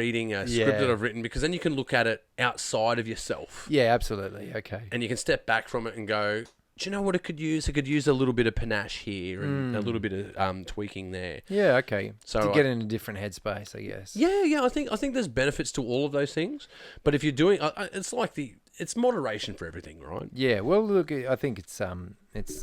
reading a script that I've written, because then you can look at it outside of yourself. Yeah, absolutely. Okay. And you can step back from it and go, do you know what it could use? It could use a little bit of panache here and a little bit of tweaking there. Yeah, okay. So to get in a different headspace, I guess. Yeah. I think there's benefits to all of those things. But if you're doing, it's like it's moderation for everything, right? Yeah. Well, look, I think it's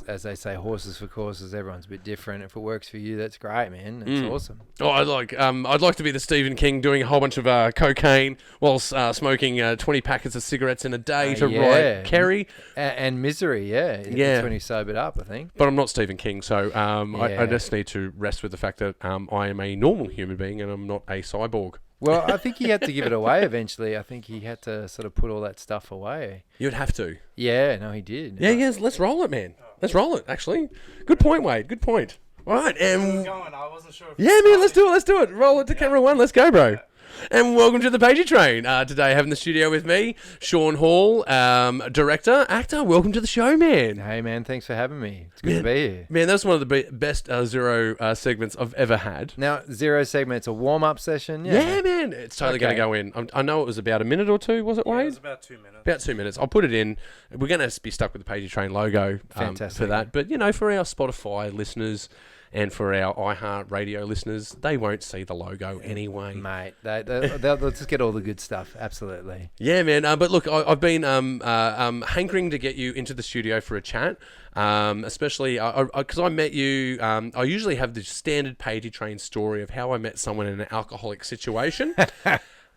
as they say, horses for courses. Everyone's a bit different. If it works for you, that's great, man. That's awesome. Oh, I'd like to be the Stephen King doing a whole bunch of cocaine whilst smoking 20 packets of cigarettes in a day to write Kerry and Misery. Yeah. That's when he sobered up, I think. But I'm not Stephen King, so I just need to rest with the fact that I am a normal human being and I'm not a cyborg. Well, I think he had to give it away eventually. I think he had to sort of put all that stuff away. You'd have to. Yeah, no, he did. Yeah, let's roll it, man. Let's roll it, actually. Good point, Wade. Good point. All right, and... I wasn't sure if man, let's do it. Roll it to camera one. Let's go, bro. And welcome to the Pagey Train. Today, having the studio with me, Sean Hall, director, actor. Welcome to the show, man. Hey, man, thanks for having me. It's good to be here. Man, that's one of the best Zero segments I've ever had. Now, Zero segment's a warm-up session? Yeah, man. It's totally going to go in. I know it was about a minute or two, was it, Wade? It was about 2 minutes. About 2 minutes. I'll put it in. We're going to be stuck with the Pagey Train logo for that. But, for our Spotify listeners... And for our iHeart Radio listeners, they won't see the logo anyway. Mate, they'll just get all the good stuff. Absolutely. Yeah, man. But look, I've been hankering to get you into the studio for a chat, especially because I met you. I usually have the standard Pagey Train story of how I met someone in an alcoholic situation.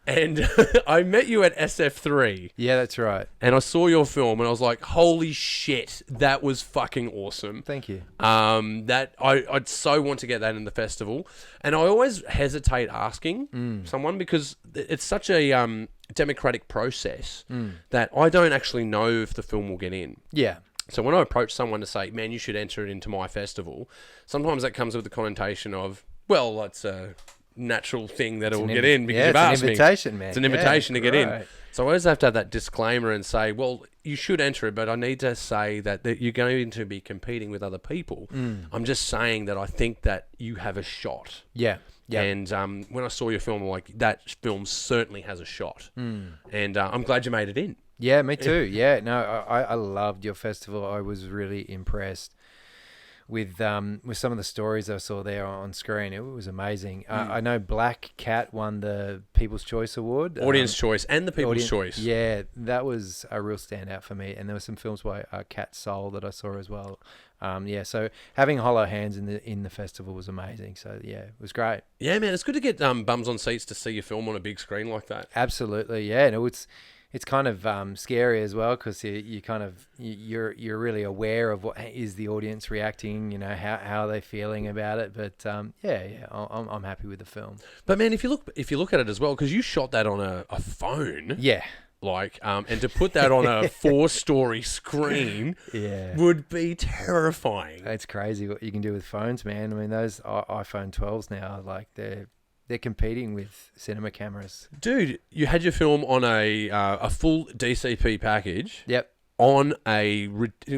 And I met you at SF3. Yeah, that's right. And I saw your film and I was like, holy shit, that was fucking awesome. Thank you. That I'd so want to get that in the festival. And I always hesitate asking someone because it's such a democratic process that I don't actually know if the film will get in. Yeah. So when I approach someone to say, man, you should enter it into my festival, sometimes that comes with the connotation of, well, that's a natural thing that will get in because you've asked me. It's an invitation, man. It's an invitation to get in. So I always have to have that disclaimer and say, well, you should enter it, but I need to say that you're going to be competing with other people. I'm just saying that I think that you have a shot. Yeah. And when I saw your film, I'm like, that film certainly has a shot. And I'm glad you made it in. Yeah, me too. Yeah, no, I loved your festival. I was really impressed with some of the stories I saw there on screen. It was amazing. I know Black Cat won the People's Choice Award. Audience Choice and the People's Choice. Yeah, that was a real standout for me. And there were some films by Cat Soul that I saw as well. So having Hollow Hands in the festival was amazing. So yeah, it was great. Yeah, man, it's good to get bums on seats to see your film on a big screen like that. Absolutely, yeah. No, it's kind of scary as well because you're really aware of what is the audience reacting, how are they feeling about it. But I'm happy with the film. But man, if you look at it as well, because you shot that on a phone, and to put that on a 4-story screen, would be terrifying. It's crazy what you can do with phones, man. I mean, those iPhone 12s now, like they're competing with cinema cameras. Dude, you had your film on a full DCP package. Yep. On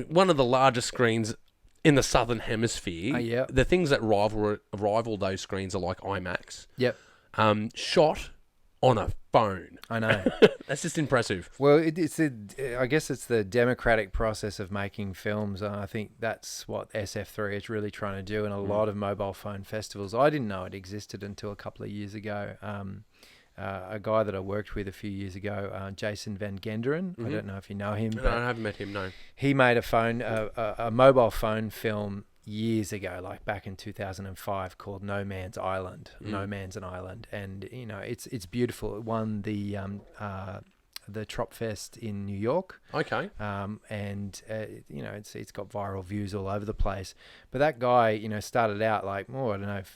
one of the largest screens in the Southern Hemisphere. Yeah. The things that rival those screens are like IMAX. Yep. Shot on a phone. I know. That's just impressive. Well, I guess it's the democratic process of making films. I think that's what SF3 is really trying to do in a lot of mobile phone festivals. I didn't know it existed until a couple of years ago. A guy that I worked with a few years ago, Jason Van Genderen. I don't know if you know him. No, I haven't met him, no. He made a mobile phone film years ago, like back in 2005, called No Man's Island. No Man's an Island, and it's beautiful. It won the Trop Fest in New York. Okay. It's got viral views all over the place. But that guy, started out like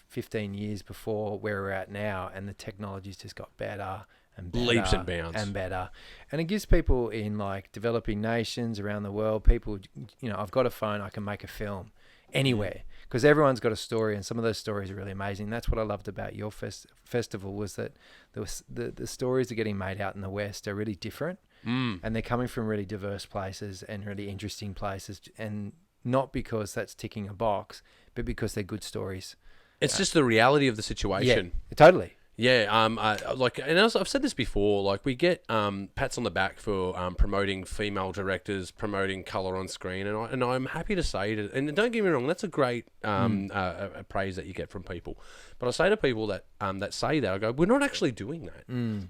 15 years before where we're at now, and the technology's just got better and better, leaps and bounds, and better. And it gives people in like developing nations around the world, people, I've got a phone, I can make a film anywhere, because everyone's got a story, and some of those stories are really amazing. That's what I loved about your festival, was that there was the stories that are getting made out in the West are really different, and they're coming from really diverse places and really interesting places, and not because that's ticking a box, but because they're good stories. It's just the reality of the situation. Yeah, totally. Yeah, like, and I've said this before, like we get pats on the back for promoting female directors, promoting color on screen, and I'm happy to say that. And don't get me wrong, that's a great praise that you get from people. But I say to people that that say that, I go, we're not actually doing that.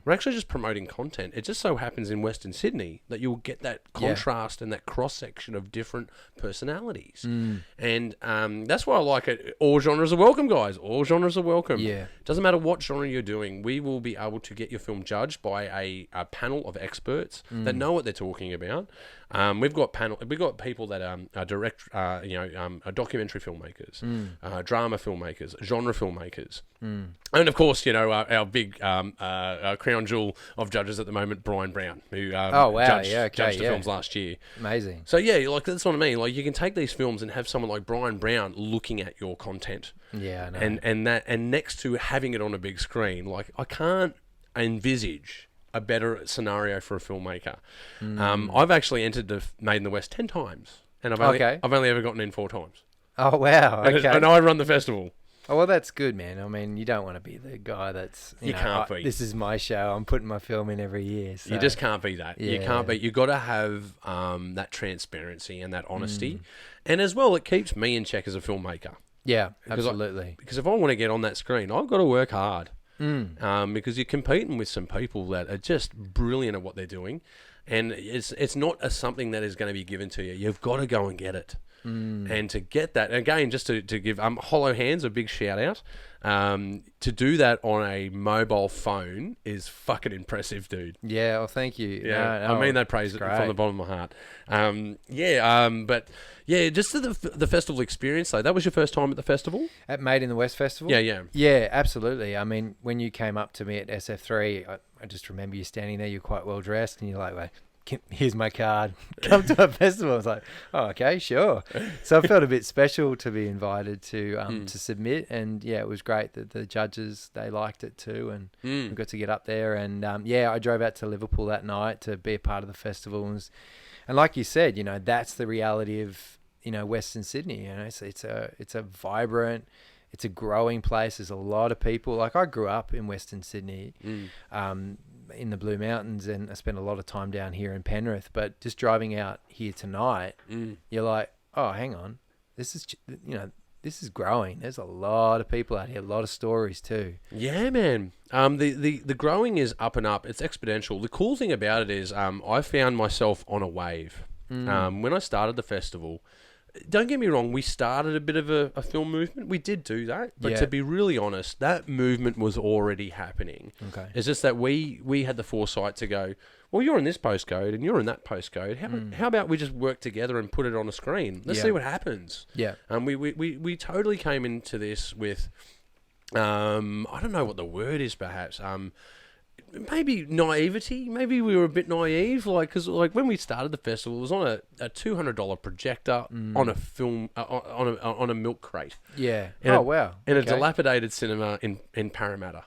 We're actually just promoting content. It just so happens in Western Sydney that you'll get that contrast and that cross section of different personalities, and that's why I like it. All genres are welcome, guys. All genres are welcome. Yeah. Doesn't matter what genre you're doing, we will be able to get your film judged by a panel of experts that know what they're talking about. We've got people that are direct, documentary filmmakers, drama filmmakers, genre filmmakers, and of course, our big crown jewel of judges at the moment, Brian Brown, who judged the films last year. Amazing. So yeah, like that's what I mean. Like you can take these films and have someone like Brian Brown looking at your content. Yeah, I know. And next to having it on a big screen, like I can't envisage a better scenario for a filmmaker. I've actually entered the Made in the West 10 times, and I've only ever gotten in 4 times. Oh wow! Okay. And I run the festival. Oh well, that's good, man. I mean, you don't want to be the guy that's you can't be. This is my show. I'm putting my film in every year. So. You just can't be that. Yeah. You can't be. You got to have that transparency and that honesty, and as well, it keeps me in check as a filmmaker. Yeah, absolutely. Because if I want to get on that screen, I've got to work hard. Because you're competing with some people that are just brilliant at what they're doing, and it's not something that is going to be given to you. You've got to go and get it. And to get that, again, just to give Hollow Hands a big shout out, to do that on a mobile phone is fucking impressive, dude. Yeah, well, thank you. Yeah, I mean that praise it from the bottom of my heart. But yeah, just the festival experience though. That was your first time at the festival? At Made in the West Festival? Yeah. Yeah, absolutely. I mean, when you came up to me at SF3, I just remember you standing there, you're quite well dressed, and you're like, well, here's my card, come to a festival. I was like, oh, okay, sure. So I felt a bit special to be invited to submit, and yeah, it was great that the judges, they liked it too, and we got to get up there, and I drove out to Liverpool that night to be a part of the festival, and like you said, that's the reality of Western Sydney. It's a vibrant, it's a growing place. There's a lot of people. Like I grew up in Western Sydney, in the Blue Mountains, and I spent a lot of time down here in Penrith, but just driving out here tonight, you're like, oh, hang on, this is growing. There's a lot of people out here, a lot of stories too. Yeah, man. The growing is up and up. It's exponential. The cool thing about it is I found myself on a wave. When I started the festival, don't get me wrong, we started a bit of a film movement. We did do that. But to be really honest, that movement was already happening. Okay. It's just that we had the foresight to go, well, you're in this postcode and you're in that postcode. How about we just work together and put it on a screen? Let's see what happens. Yeah. We totally came into this with, I don't know what the word is perhaps, maybe naivety. Maybe we were a bit naive, because when we started the festival, it was on a $200 projector on a film on a milk crate. Yeah. In a dilapidated cinema in Parramatta.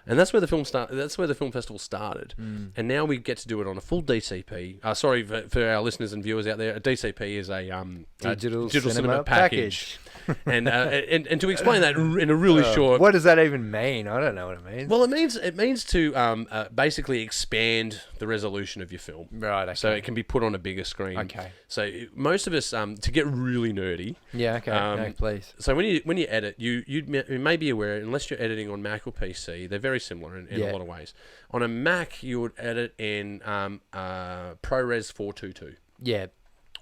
And that's where the film That's where the film festival started. And now we get to do it on a full DCP. Sorry for our listeners and viewers out there. A DCP is a digital cinema package. and to explain that in a really short. What does that even mean? I don't know what it means. Well, it means to basically expand the resolution of your film. Right. Okay. So it can be put on a bigger screen. Okay. So most of us, to get really nerdy. Yeah. Okay. No, please. So when you edit, you may be aware, unless you're editing on Mac or PC, they're very similar in a lot of ways. On a Mac, you would edit in ProRes 422. Yeah.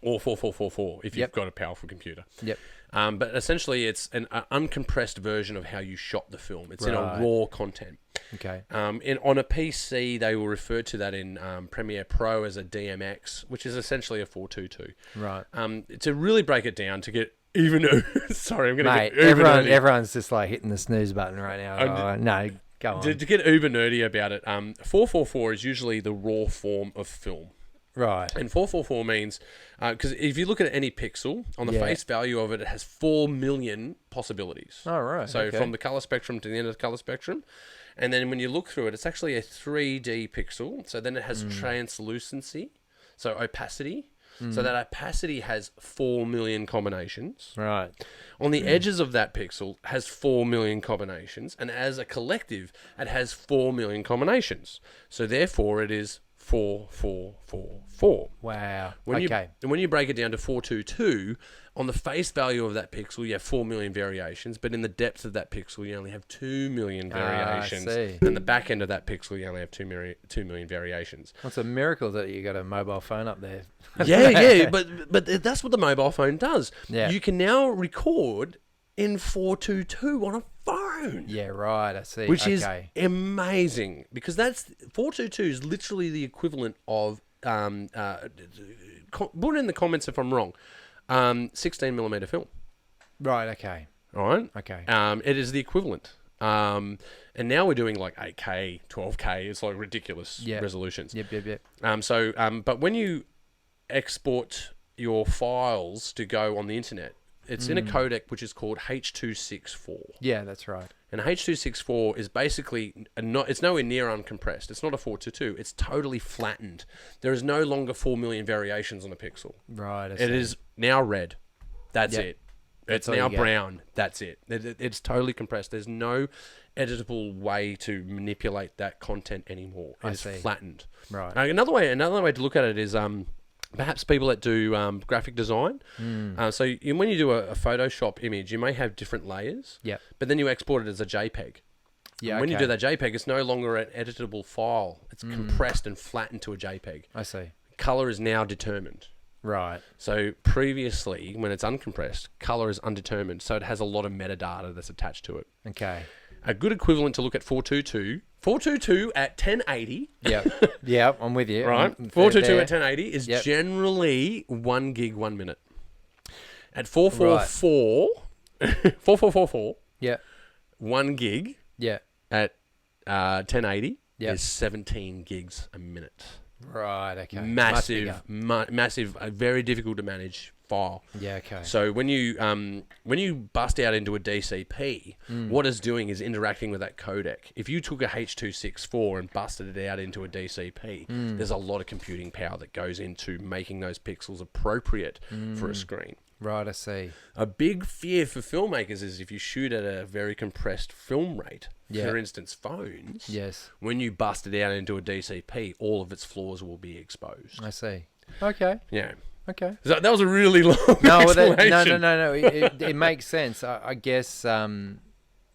Or 4444 if you've got a powerful computer. Yep. But essentially, it's an uncompressed version of how you shot the film. It's in a raw content. Okay. On a PC, they will refer to that in Premiere Pro as a DMX, which is essentially a 422. Right. To really break it down, to get even... Sorry, I'm going to get everyone's just like hitting the snooze button right now. No, go on. To get uber nerdy about it, 444 is usually the raw form of film. Right. And 444 means, because if you look at any pixel, on the face value of it, it has 4 million possibilities. Oh, right. So from the color spectrum to the end of the color spectrum. And then when you look through it, it's actually a 3D pixel. So then it has translucency, so opacity. So that opacity has 4 million combinations. Right. On the edges of that pixel has 4 million combinations. And as a collective, it has 4 million combinations. So therefore, it is 4, 4, 4, 4. Wow. When Okay. when you break it down to 422, on the face value of that pixel, you have 4 million variations, but in the depth of that pixel, you only have 2 million variations. I see. And the back end of that pixel, you only have 2 million variations. Well, it's a miracle that you got a mobile phone up there. Yeah, but that's what the mobile phone does. Yeah. You can now record in 422 on a phone. Yeah, right. I see. Which is Okay. amazing, because that's 422 is literally the equivalent of put it in the comments if I'm wrong. 16 millimeter film. Right. Okay. All right. Okay. It is the equivalent. And now we're doing like 8K, 12K. It's like ridiculous resolutions. Yep. But when you export your files to go on the internet, it's in a codec which is called H.264. Yeah, that's right. And H.264 is basically it's nowhere near uncompressed. It's not a 422. It's totally flattened. There is no longer 4 million variations on a pixel. Right. It is now red. That's Yep. it. That's It's all you now get. brown. That's it. It's totally compressed. There's no editable way to manipulate that content anymore. I It's see. flattened. Right. Another way to look at it is perhaps people that do graphic design. So when you do a Photoshop image, you may have different layers. Yep. But then you export it as a JPEG. Yeah. And when you okay. do that JPEG, it's no longer an editable file. It's compressed and flattened to a JPEG. I see. Color is now determined. Right. So previously, when it's uncompressed, color is undetermined. So it has a lot of metadata that's attached to it. Okay. A good equivalent to look at 422 at 1080. Yeah, I'm with you. Right? I'm 422 there. at 1080 is Yep. generally 1 gig 1 minute. At 4444, Yeah. 1 gig Yeah. at 1080 Yep. is 17 gigs a minute. Right. Okay. Much Massive, bigger. massive, very difficult to manage file. Yeah. Okay. So when you bust out into a DCP, what it's doing is interacting with that codec. If you took a H.264 and busted it out into a DCP, there's a lot of computing power that goes into making those pixels appropriate for a screen. Right. I see. A big fear for filmmakers is if you shoot at a very compressed film rate, Yeah. for instance, phones, Yes. when you bust it out into a DCP, all of its flaws will be exposed. I see. Okay. Yeah. Okay. So that was a really long No, explanation. no. It makes sense. I guess.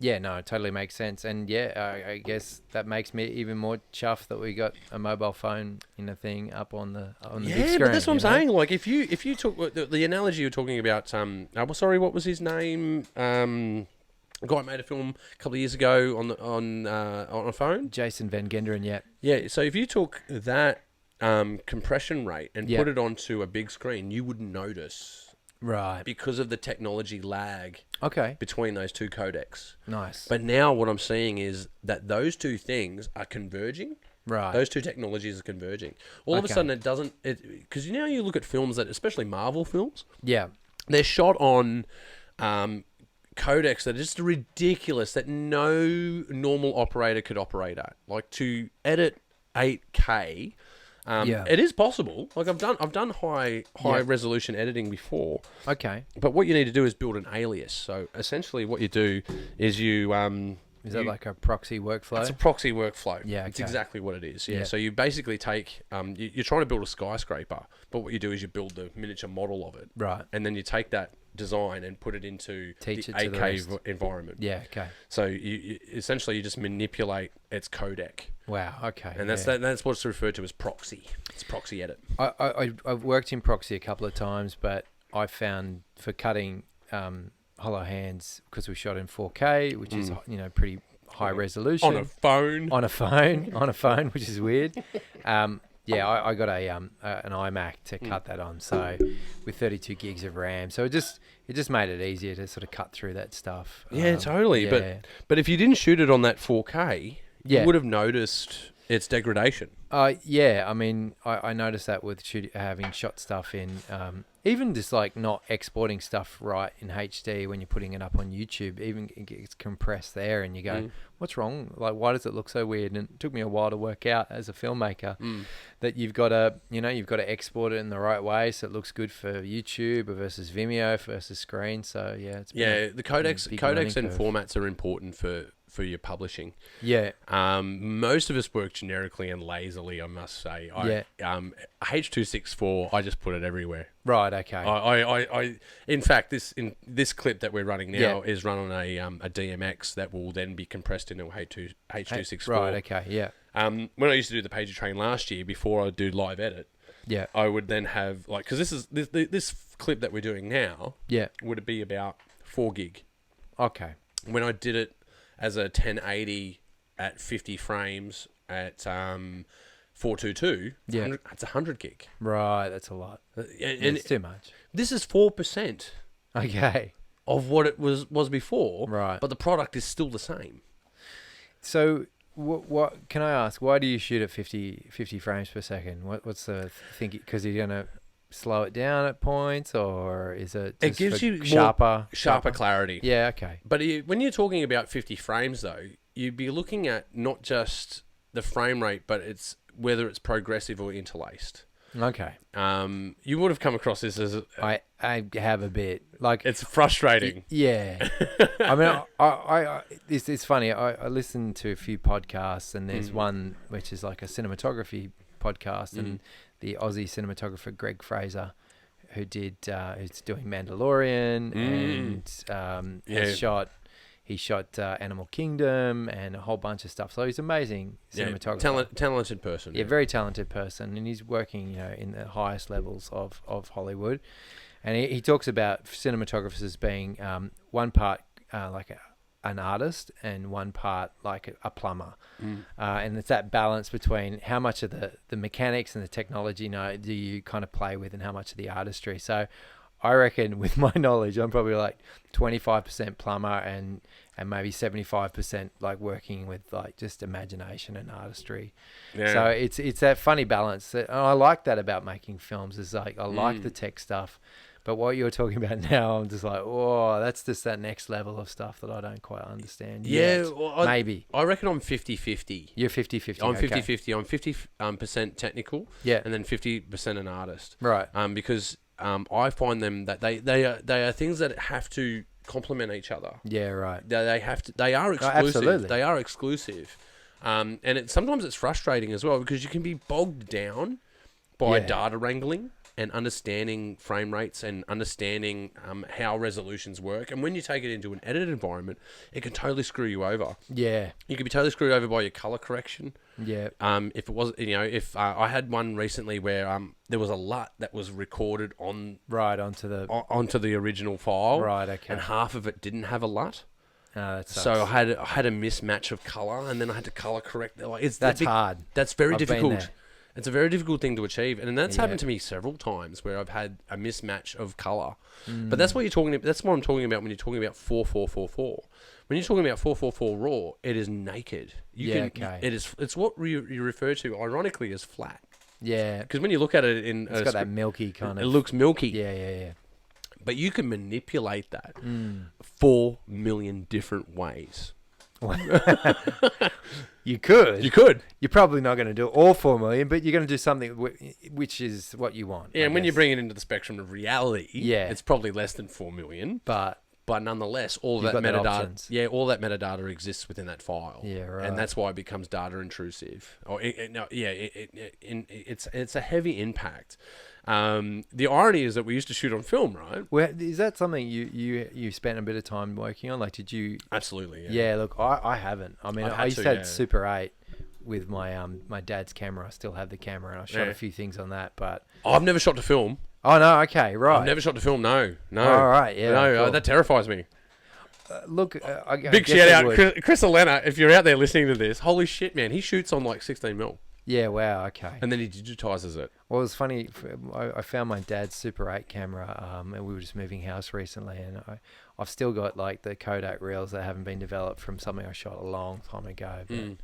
Yeah. No. It totally makes sense. And yeah, I guess that makes me even more chuffed that we got a mobile phone in a thing up on the big Yeah, screen. but that's what I'm you know? saying. Like, if you took the analogy you're talking about, sorry, what was his name? A guy made a film a couple of years ago on a phone. Jason Van Genderen. Yeah. Yeah, so if you took that compression rate and Yeah. put it onto a big screen, you wouldn't notice Right. because of the technology lag Okay. between those two codecs. Nice. But now what I'm seeing is that those two things are converging. Right. Those two technologies are converging. All of a Okay. sudden, it doesn't. Because now you look at films that, especially Marvel films, Yeah. they're shot on codecs that are just ridiculous that no normal operator could operate at. Like to edit 8K. Yeah. It is possible. Like I've done high Yeah. resolution editing before, Okay. but what you need to do is build an alias. So essentially, what you do is you Is that like a proxy workflow? it's a proxy workflow. Yeah, It's okay. exactly what it is. Yeah. Yeah. So you basically take, you're trying to build a skyscraper, but what you do is you build the miniature model of it. Right. And then you take that design and put it into Teach the it to the 8K rest. environment. Yeah. Okay. So you essentially you just manipulate its codec. Wow. Okay. And that's yeah. that's what's referred to as proxy. It's proxy edit. I've worked in proxy a couple of times, but I found for cutting hollow hands, because we shot in 4K, which is pretty high resolution On a phone. on a phone, which is weird. I got an iMac to cut that on, so with 32 gigs of RAM, so it just made it easier to sort of cut through that stuff. Yeah, totally. Yeah. But if you didn't shoot it on that 4K, Yeah. you would have noticed its degradation. Yeah, I mean, I noticed that with having shot stuff in, even just like not exporting stuff right in HD when you're putting it up on YouTube, even it gets compressed there, and you go, what's wrong? Like, why does it look so weird? And it took me a while to work out as a filmmaker that you've got to export it in the right way so it looks good for YouTube versus Vimeo versus screen. So yeah, the codecs and formats are important for your publishing. Yeah. Most of us work generically and lazily, I must say. H.264, I just put it everywhere. Right. Okay. I in fact, this clip that we're running now is run on a DMX that will then be compressed into H.264. Right. Okay. Yeah. When I used to do the Pagey train last year, before I do live edit, I would then have because this clip that we're doing now, would be about 4 gig. Okay. When I did it as a 1080 at 50 frames at 422, it's 100 gig. Right, that's a lot. And it's too much. This is 4%. Okay. Of what it was before. Right. But the product is still the same. So, what can I ask? Why do you shoot at 50 frames per second? What's the thinking? Because you're going to slow it down at points, or is it just it gives you sharper clarity? Yeah, okay. But when you're talking about 50 frames, though, you'd be looking at not just the frame rate, but it's whether it's progressive or interlaced. Okay. You would have come across this as I have a bit like it's frustrating. Yeah. I mean, it's funny. I listened to a few podcasts, and there's one which is like a cinematography podcast, and the Aussie cinematographer Greg Fraser, who's doing Mandalorian, and he shot Animal Kingdom and a whole bunch of stuff. So he's amazing cinematographer. Talented person. Yeah, very talented person, and he's working in the highest levels of Hollywood. And he talks about cinematographers as being one part like an artist and one part like a plumber. And it's that balance between how much of the mechanics and the technology do you kind of play with, and how much of the artistry. So I reckon with my knowledge, I'm probably like 25% plumber and maybe 75% like working with like just imagination and artistry. Yeah. So it's that funny balance. And I like that about making films, is like I like the tech stuff. But what you're talking about now, I'm just like, oh, that's just that next level of stuff that I don't quite understand yet. Well, maybe. I reckon I'm 50-50. You're 50-50. I'm 50-50. I'm 50% technical, and then 50% an artist. Right. Because I find them that they are things that have to complement each other. Yeah, right. They are exclusive. Oh, absolutely. They are exclusive. And sometimes it's frustrating as well, because you can be bogged down by data wrangling and understanding frame rates and understanding how resolutions work. And when you take it into an edited environment, it can totally screw you over. Yeah. You can be totally screwed over by your color correction. Yeah. If it was, if I had one recently where there was a LUT that was recorded onto the original file. Right, okay. And half of it didn't have a LUT. That sucks. So I had a mismatch of color, and then I had to color correct. That's hard. That's very I've difficult. been there. It's a very difficult thing to achieve, and that's happened to me several times where I've had a mismatch of color. But that's what you're talking about. That's what I'm talking about when you're talking about 4444. When you're talking about 444 raw, it is naked. Okay. It's what you refer to ironically as flat. Yeah. Because when you look at it in, it's got that milky kind of. It looks milky. Yeah. But you can manipulate that 4 million different ways. You could. You're probably not going to do all 4 million, but you're going to do something which is what you want. Yeah, and when you bring it into the spectrum of reality, it's probably less than 4 million. But nonetheless, all that metadata exists within that file. Yeah, right. And that's why it becomes data intrusive. It's a heavy impact. The irony is that we used to shoot on film, right? Well, is that something you spent a bit of time working on? Like, did you? Absolutely. Yeah. Look, I haven't. I mean, I used to have Super 8 with my my dad's camera. I still have the camera, and I shot a few things on that. But I've never shot to film. Oh no. Okay. Right. I've never shot to film. No. All right. Yeah. No, cool. That terrifies me. Look, big shout out, Chris Elena. If you're out there listening to this, holy shit, man, he shoots on like 16mm. Yeah, wow, okay. And then he digitizes it. Well, it was funny. I found my dad's Super 8 camera, and we were just moving house recently, and I've still got like the Kodak reels that haven't been developed from something I shot a long time ago. But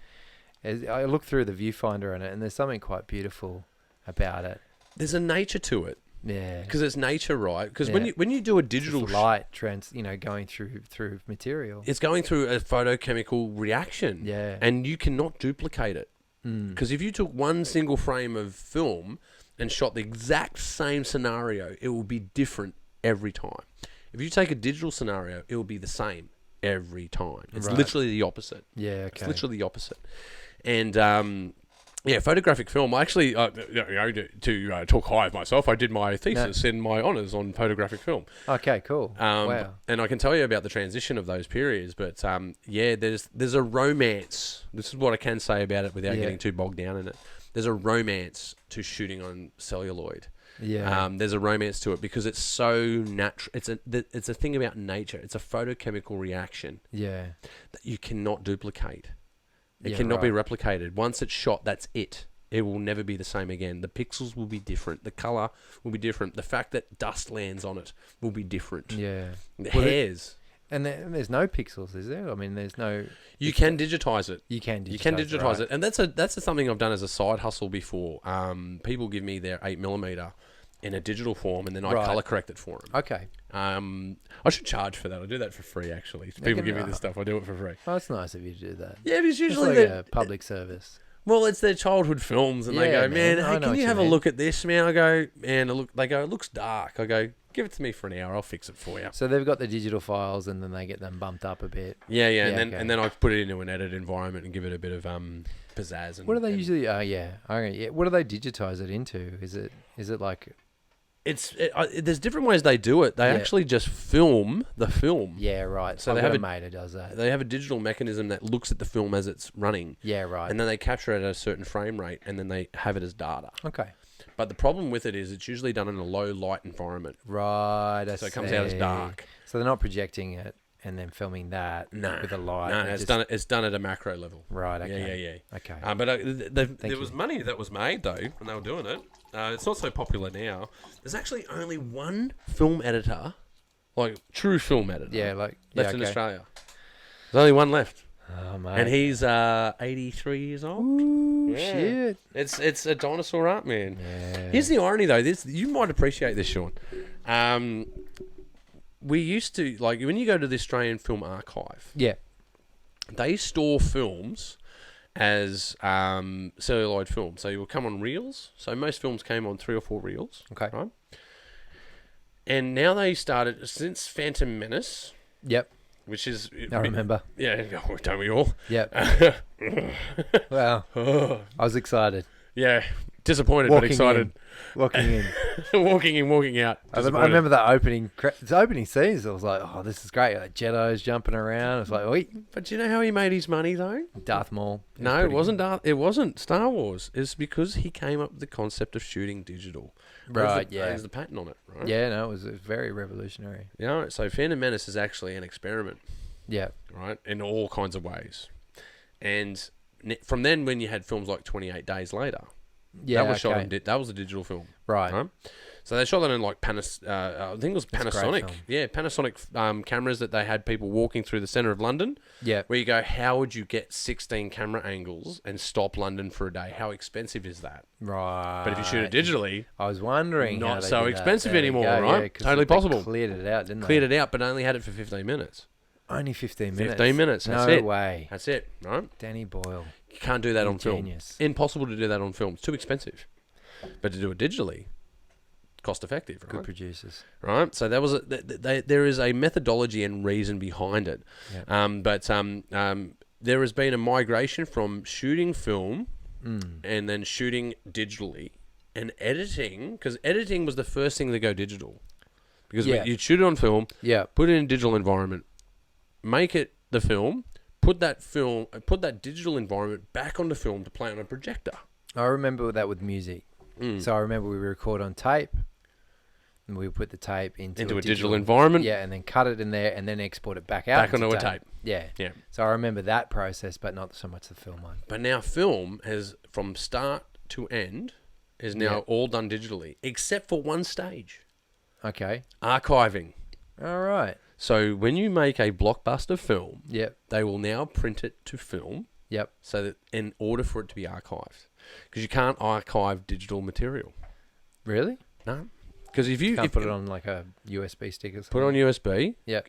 I look through the viewfinder on it, and there's something quite beautiful about it. There's a nature to it. Yeah, Because it's nature, right? Because when you do a digital light going through material, it's going through a photochemical reaction. Yeah, and you cannot duplicate it. Because if you took one single frame of film and shot the exact same scenario, it will be different every time. If you take a digital scenario, it will be the same every time. It's literally the opposite. Yeah, okay. It's literally the opposite. And photographic film. I actually, to talk high of myself, I did my thesis in my honours on photographic film. Okay, cool. Wow. And I can tell you about the transition of those periods, but there's a romance. This is what I can say about it without getting too bogged down in it. There's a romance to shooting on celluloid. Yeah. There's a romance to it because it's so natural. It's a thing about nature. It's a photochemical reaction. Yeah. That you cannot duplicate. It cannot be replicated. Once it's shot, that's it. It will never be the same again. The pixels will be different. The color will be different. The fact that dust lands on it will be different. Yeah. The hairs. And there's no pixels, is there? I mean, there's no... You can digitize it. You can digitize it. You can digitize it. And that's something I've done as a side hustle before. People give me their 8mm in a digital form, and then I color correct it for them. Okay. I should charge for that. I do that for free, actually. People give me this stuff. I do it for free. Oh, it's nice of you to do that. Yeah, because usually it's like a public service. Well, it's their childhood films, and they go, man, hey, can you have a look at this, man? I go, man, they go, it looks dark. I go, give it to me for an hour. I'll fix it for you. So they've got the digital files, and then they get them bumped up a bit. Yeah, and then I put it into an edit environment and give it a bit of pizzazz. What do they usually? What do they digitize it into? Is it like? There's different ways they do it. They actually just film the film. Yeah, right. So they have a mate who does that. They have a digital mechanism that looks at the film as it's running. Yeah, right. And then they capture it at a certain frame rate, and then they have it as data. Okay. But the problem with it is it's usually done in a low light environment. Right. So it comes out as dark. So they're not projecting it and then filming that with a light. No, it's done at a macro level. Right. Okay. Yeah. Okay. But there was money that was made though when they were doing it. It's not so popular now. There's actually only one film editor, like true film editor, left in Australia. There's only one left. Oh, mate. And he's 83 years old. Ooh, shit. It's a dinosaur art, man. Yeah. Here's the irony, though. You might appreciate this, Sean. We used to, like, when you go to the Australian Film Archive, they store films as celluloid film. So you will come on reels. So most films came on 3 or 4 reels. Okay. Right? And now they started, since Phantom Menace. Yep. Which is... I remember. Yeah, don't we all? Yep. Wow. I was excited. Yeah. Disappointed but excited. Walking in. Walking out. I remember the opening scenes. I was like, oh, this is great. Like Jedis jumping around. I was like, wait. But do you know how he made his money, though? Darth Maul. No, it wasn't It wasn't Star Wars. It's because he came up with the concept of shooting digital. Right, There's the patent on it, right? Yeah, no, it was very revolutionary. Yeah, so Phantom Menace is actually an experiment. Yeah. Right? In all kinds of ways. And from then, when you had films like 28 Days Later... Yeah, that was shot in that was a digital film, right? So they shot that in like I think it was Panasonic, Panasonic cameras that they had people walking through the centre of London. Yeah, where you go, how would you get 16 camera angles and stop London for a day? How expensive is that? Right. But if you shoot it digitally, I was wondering, not so expensive anymore, right? Yeah, totally possible. Cleared it out, didn't they? Cleared it out, but only had it for 15 minutes. Only 15 minutes. 15 minutes. That's no it. way. That's it. Right. Danny Boyle. You can't do that on film. Genius. Impossible to do that on film. It's too expensive. But to do it digitally, cost effective. Right? Good producers. Right. So that was there is a methodology and reason behind it. Yep. But there has been a migration from shooting film and then shooting digitally and editing, because editing was the first thing to go digital. Because you'd shoot it on film, put it in a digital environment, make it the film, put that digital environment back onto film to play on a projector. I remember that with music. So I remember we record on tape, and we put the tape into a digital environment. Yeah, and then cut it in there, and then export it back out. Back onto a tape. Yeah. So I remember that process, but not so much the film one. But now film has, from start to end, is now all done digitally, except for one stage. Okay. Archiving. All right. So when you make a blockbuster film, yep, they will now print it to film. Yep. So that in order for it to be archived, because you can't archive digital material. Really? No. Because if you Put it on like a USB stick or something. put it on USB, Yep.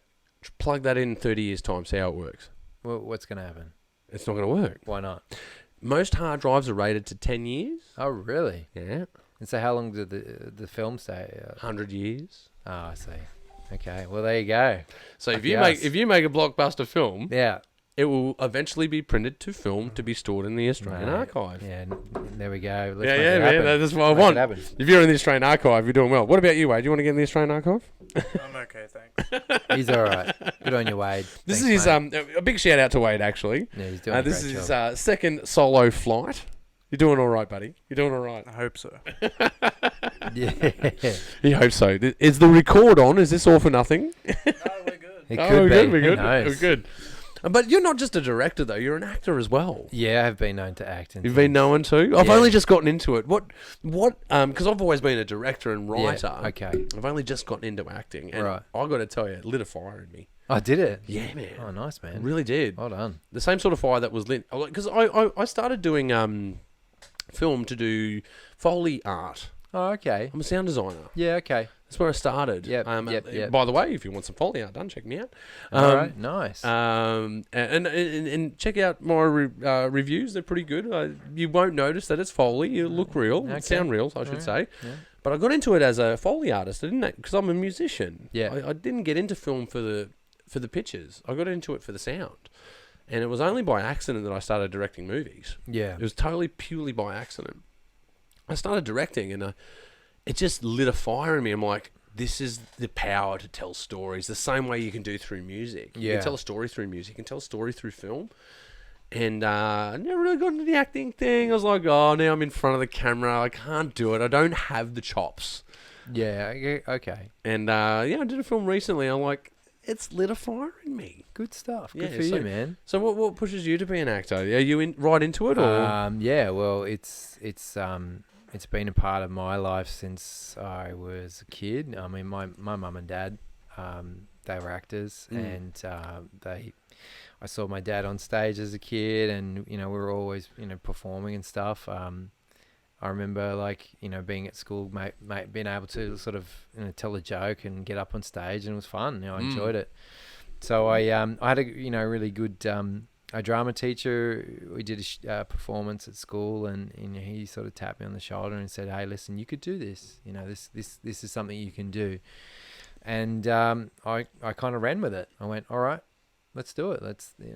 plug that in 30 years' time, see how it works. Well, what's going to happen? It's not going to work. Why not? Most hard drives are rated to 10 years. Oh, really? Yeah. And so how long did the film stay? 100 years. Oh, I see. Okay. Well, there you go. So if you make a blockbuster film, Yeah. it will eventually be printed to film to be stored in the Australian Archive. Yeah. There we go. Let's Yeah, make yeah, it man. happen. That's what I Make want. it happen. If you're in the Australian Archive, you're doing well. What about you, Wade? Do you want to get in the Australian Archive? I'm okay, thanks. He's all right. Good on you, Wade. This Thanks, is mate. a big shout out to Wade, actually. Yeah, he's doing a This great is job. his second solo flight. You're doing all right, buddy. You're doing all right. I hope so. Yeah. He hopes so. Is the record on? Is this all for nothing? No, we're good. It Oh, could we're be. good. We're Who good. knows? We're good. But you're not just a director, though. You're an actor as well. Yeah, I've been known to act. You've been known to. I've Yeah. only just gotten into it. Because I've always been a director and writer. Yeah, okay. I've only just gotten into acting, and Right. I got to tell you, it lit a fire in me. Oh, did it? Yeah, man. Oh, nice, It man. really did. Well done. The same sort of fire that was lit. Because I started doing film to do Foley art. Oh, okay. I'm a sound designer. Yeah, okay. That's where I started. Yep, yep. By the way, if you want some Foley art done, check me out. All right, nice. And check out my reviews. They're pretty good. You won't notice that it's Foley. It'll look real. Okay. It sound real, I should Alright, say. yeah. But I got into it as a Foley artist, didn't I? Because I'm a musician. Yeah. I didn't get into film for the pictures. I got into it for the sound. And it was only by accident that I started directing movies. Yeah. It was totally purely by accident. I started directing, and it just lit a fire in me. I'm like, this is the power to tell stories the same way you can do through music. You Yeah. can tell a story through music. You can tell a story through film. And I never really got into the acting thing. I was like, oh, now I'm in front of the camera. I can't do it. I don't have the chops. Yeah, okay. And I did a film recently. I'm like, it's lit a fire in me. Good stuff. Good Yeah, for so- you, man. So what pushes you to be an actor? Are you right into it, or? Yeah, well, it's been a part of my life since I was a kid. I mean, my mum and dad, they were actors, and I saw my dad on stage as a kid, and we were always performing and stuff. I remember being at school, being able to sort of tell a joke and get up on stage, and it was fun. I enjoyed it. So I had a really good a drama teacher. We did a performance at school, and he sort of tapped me on the shoulder and said, "Hey, listen, you could do this. This is something you can do." And I kind of ran with it. I went, "All right, let's do it."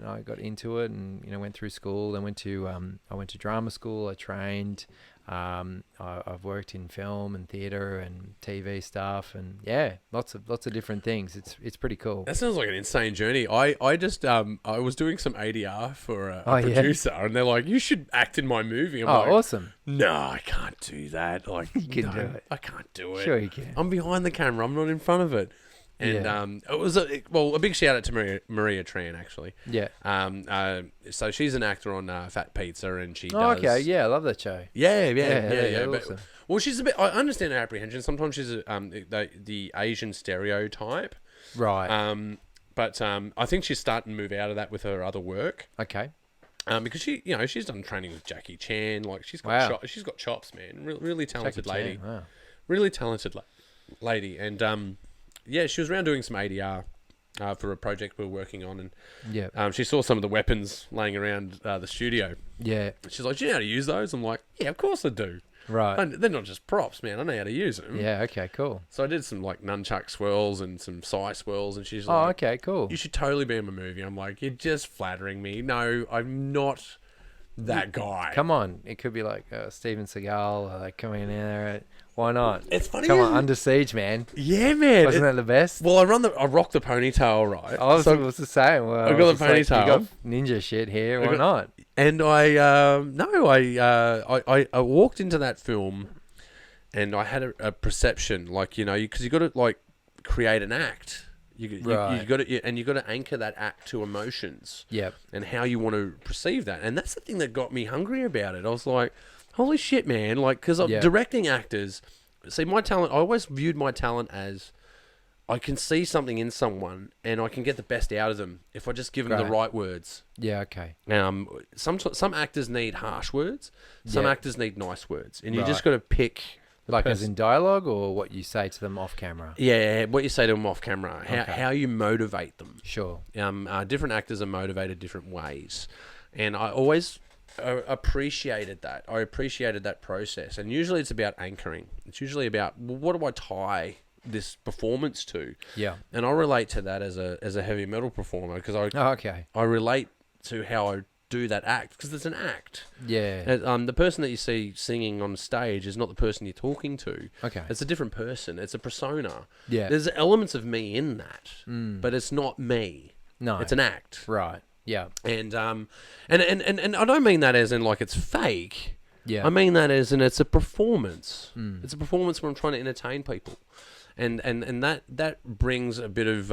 I got into it, and went through school. I went to drama school. I trained. I've worked in film and theatre and TV stuff, and lots of different things. It's pretty cool. That sounds like an insane journey. I just I was doing some ADR for a Yeah? producer, and they're like, "You should act in my movie." I'm Oh, like, awesome! "No, I can't do that. Like, You can do it. I can't do it. Sure you can. I'm behind the camera. I'm not in front of it." And Yeah. it was a big shout out to Maria Tran, actually. Yeah. So she's an actor on Fat Pizza, and she Oh, does. okay. Yeah, I love that show. Yeah. That's But- awesome. well, she's a bit. I understand her apprehension. Sometimes she's the Asian stereotype. Right. But I think she's starting to move out of that with her other work. Okay. Because she's done training with Jackie Chan. Like she's got Wow. she's got chops, man. Really talented Jackie lady. Chan, wow. Really talented lady. And she was around doing some ADR for a project we were working on, and Yeah. she saw some of the weapons laying around the studio. Yeah. She's like, "Do you know how to use those?" I'm like, "Yeah, of course I do. Right. And they're not just props, man. I know how to use them." Yeah. Okay. Cool. So I did some nunchuck swirls and some sai swirls, and she's Oh, like, okay. Cool. "You should totally be in my movie." I'm like, "You're just flattering me. No, I'm not that guy." Come on. It could be like Steven Seagal coming in there. Why not? It's funny. Come on, isn't it? Under Siege, man. Yeah, man. Wasn't that the best? Well, I rock the ponytail, right? I was So- the same. Well, I got the it's like, ponytail. you got ninja shit here. Why got- not? And I walked into that film, and I had a perception, because you got to create an act. You Right. got to, and you got to anchor that act to emotions. Yep. And how you want to perceive that, and that's the thing that got me hungry about it. I was like, "Holy shit, man!" Because I'm Yeah. directing actors. See, my talent. I always viewed my talent as I can see something in someone and I can get the best out of them if I just give them the Right. right words. Yeah. Okay. Some actors need harsh words, some Yeah. actors need nice words, and you Right. just got to pick. Like as in dialogue, or what you say to them off camera. Yeah, what you say to them off camera, Okay. how you motivate them. Sure. Different actors are motivated different ways, and I always appreciated that. I appreciated that process, and usually it's about anchoring. It's usually about, well, what do I tie this performance to? Yeah. And I relate to that as a heavy metal performer because Oh, okay. I relate to how I do that act because it's an act. Yeah. The person that you see singing on stage is not the person you're talking to. Okay. It's a different person. It's a persona. Yeah. There's elements of me in that, Mm. but it's not me. No. It's an act. Right. Yeah. And I don't mean that as in like it's fake. Yeah. I mean that as in it's a performance. Mm. It's a performance where I'm trying to entertain people. And that brings a bit of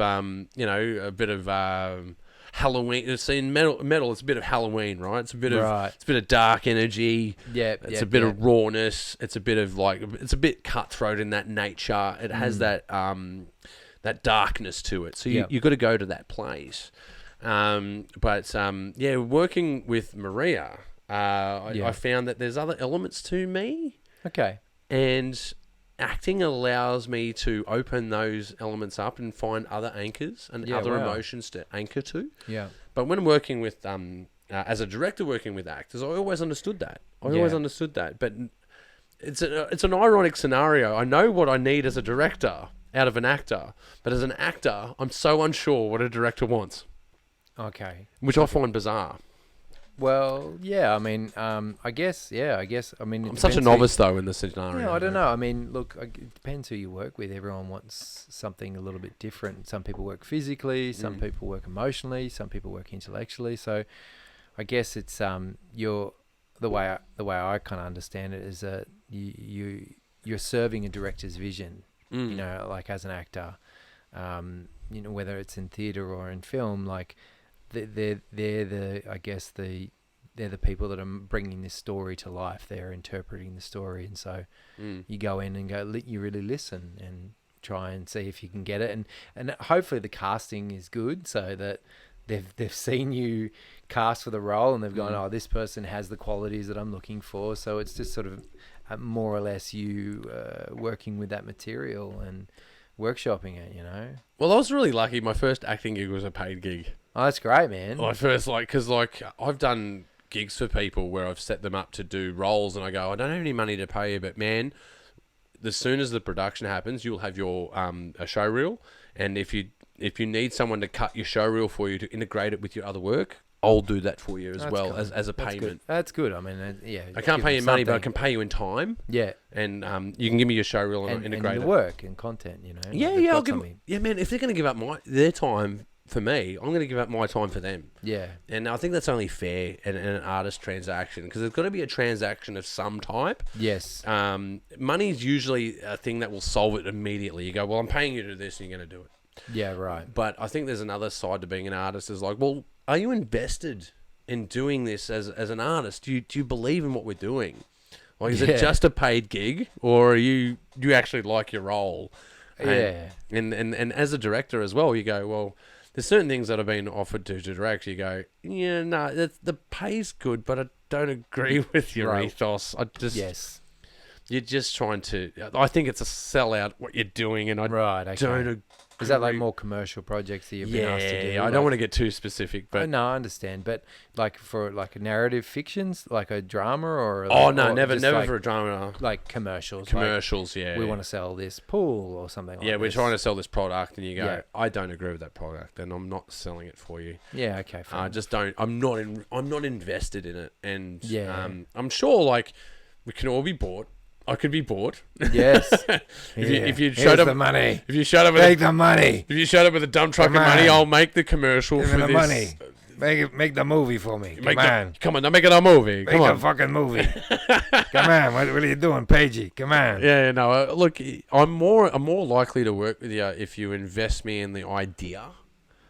Halloween. See, in metal, it's a bit of Halloween, right? It's a bit of dark energy. Yeah. It's a bit of rawness. It's a bit of it's a bit cutthroat in that nature. It has that darkness to it. So you got to go to that place. Working with Maria, I found that there's other elements to me, Okay. and acting allows me to open those elements up and find other anchors and other emotions to anchor to. Yeah. But when working with, as a director working with actors, I always understood that. But it's an ironic scenario. I know what I need as a director out of an actor, but as an actor, I'm so unsure what a director wants, Okay. which I find bizarre. Well, yeah. I mean, I guess. I mean, I'm such a novice though in the scenario. Yeah, I don't know. I mean, look, it depends who you work with. Everyone wants something a little bit different. Some people work physically, some people work emotionally, some people work intellectually. So, I guess it's the way I kind of understand it is that you're serving a director's vision. You know, like as an actor, you know, whether it's in theatre or in film, like they're the people that are bringing this story to life. They're interpreting the story, and so you go in and you really listen and try and see if you can get it, and hopefully the casting is good so that they've seen you cast for the role and they've gone, oh, this person has the qualities that I'm looking for. So it's just sort of more or less you working with that material and workshopping it, you know. Well, I was really lucky. My first acting gig was a paid gig. Oh, that's great, man. My first, because I've done gigs for people where I've set them up to do roles, and I go, I don't have any money to pay you, but man, as soon as the production happens, you'll have your a show reel, and if you need someone to cut your show reel for you to integrate it with your other work, I'll do that for you as That's well cool. as a That's payment. good. That's good. I mean, yeah. I can't give pay you them money, but I something. can pay you in time, Yeah. and you can give me your show reel and I'll And integrate the it. work and content, you know. like Yeah, they've I'll got give. something. Yeah, man, if they're going to give up their time for me, I'm going to give up my time for them. Yeah. And I think that's only fair in an artist transaction because there's got to be a transaction of some type. Yes. Money is usually a thing that will solve it immediately. You go, well, I'm paying you to do this and you're going to do it. Yeah, right. But I think there's another side to being an artist is like, well, are you invested in doing this as an artist? Do you believe in what we're doing? Like, is it just a paid gig or do you actually like your role? And as a director as well, you go, well, there's certain things that have been offered to direct. You go, yeah, no, the pay's good, but I don't agree with your ethos. You're just trying to. I think it's a sellout what you're doing, and I don't agree. Is that like more commercial projects that you've been asked to do? Yeah, I don't want to get too specific, but no, I understand. But like for like narrative fictions, like a drama or never like, for a drama. Like commercials. Commercials, like, yeah. We want to sell this pool or something. like Yeah, we're this. trying to sell this product, and you go, I don't agree with that product, and I'm not selling it for you. Yeah, okay. I just don't. I'm not invested in it, and I'm sure like we can all be bought. I could be bought. Yes. If you showed up the money. If you showed up with Take the money. If you showed up with a dump truck of money, I'll make the commercial Give for me the this. money. Make the movie for me. Come on, now make it a movie. Make Come on. a fucking movie. Come on. What are you doing, Pagey? Come on. Yeah, no. Look, I'm more likely to work with you if you invest me in the idea.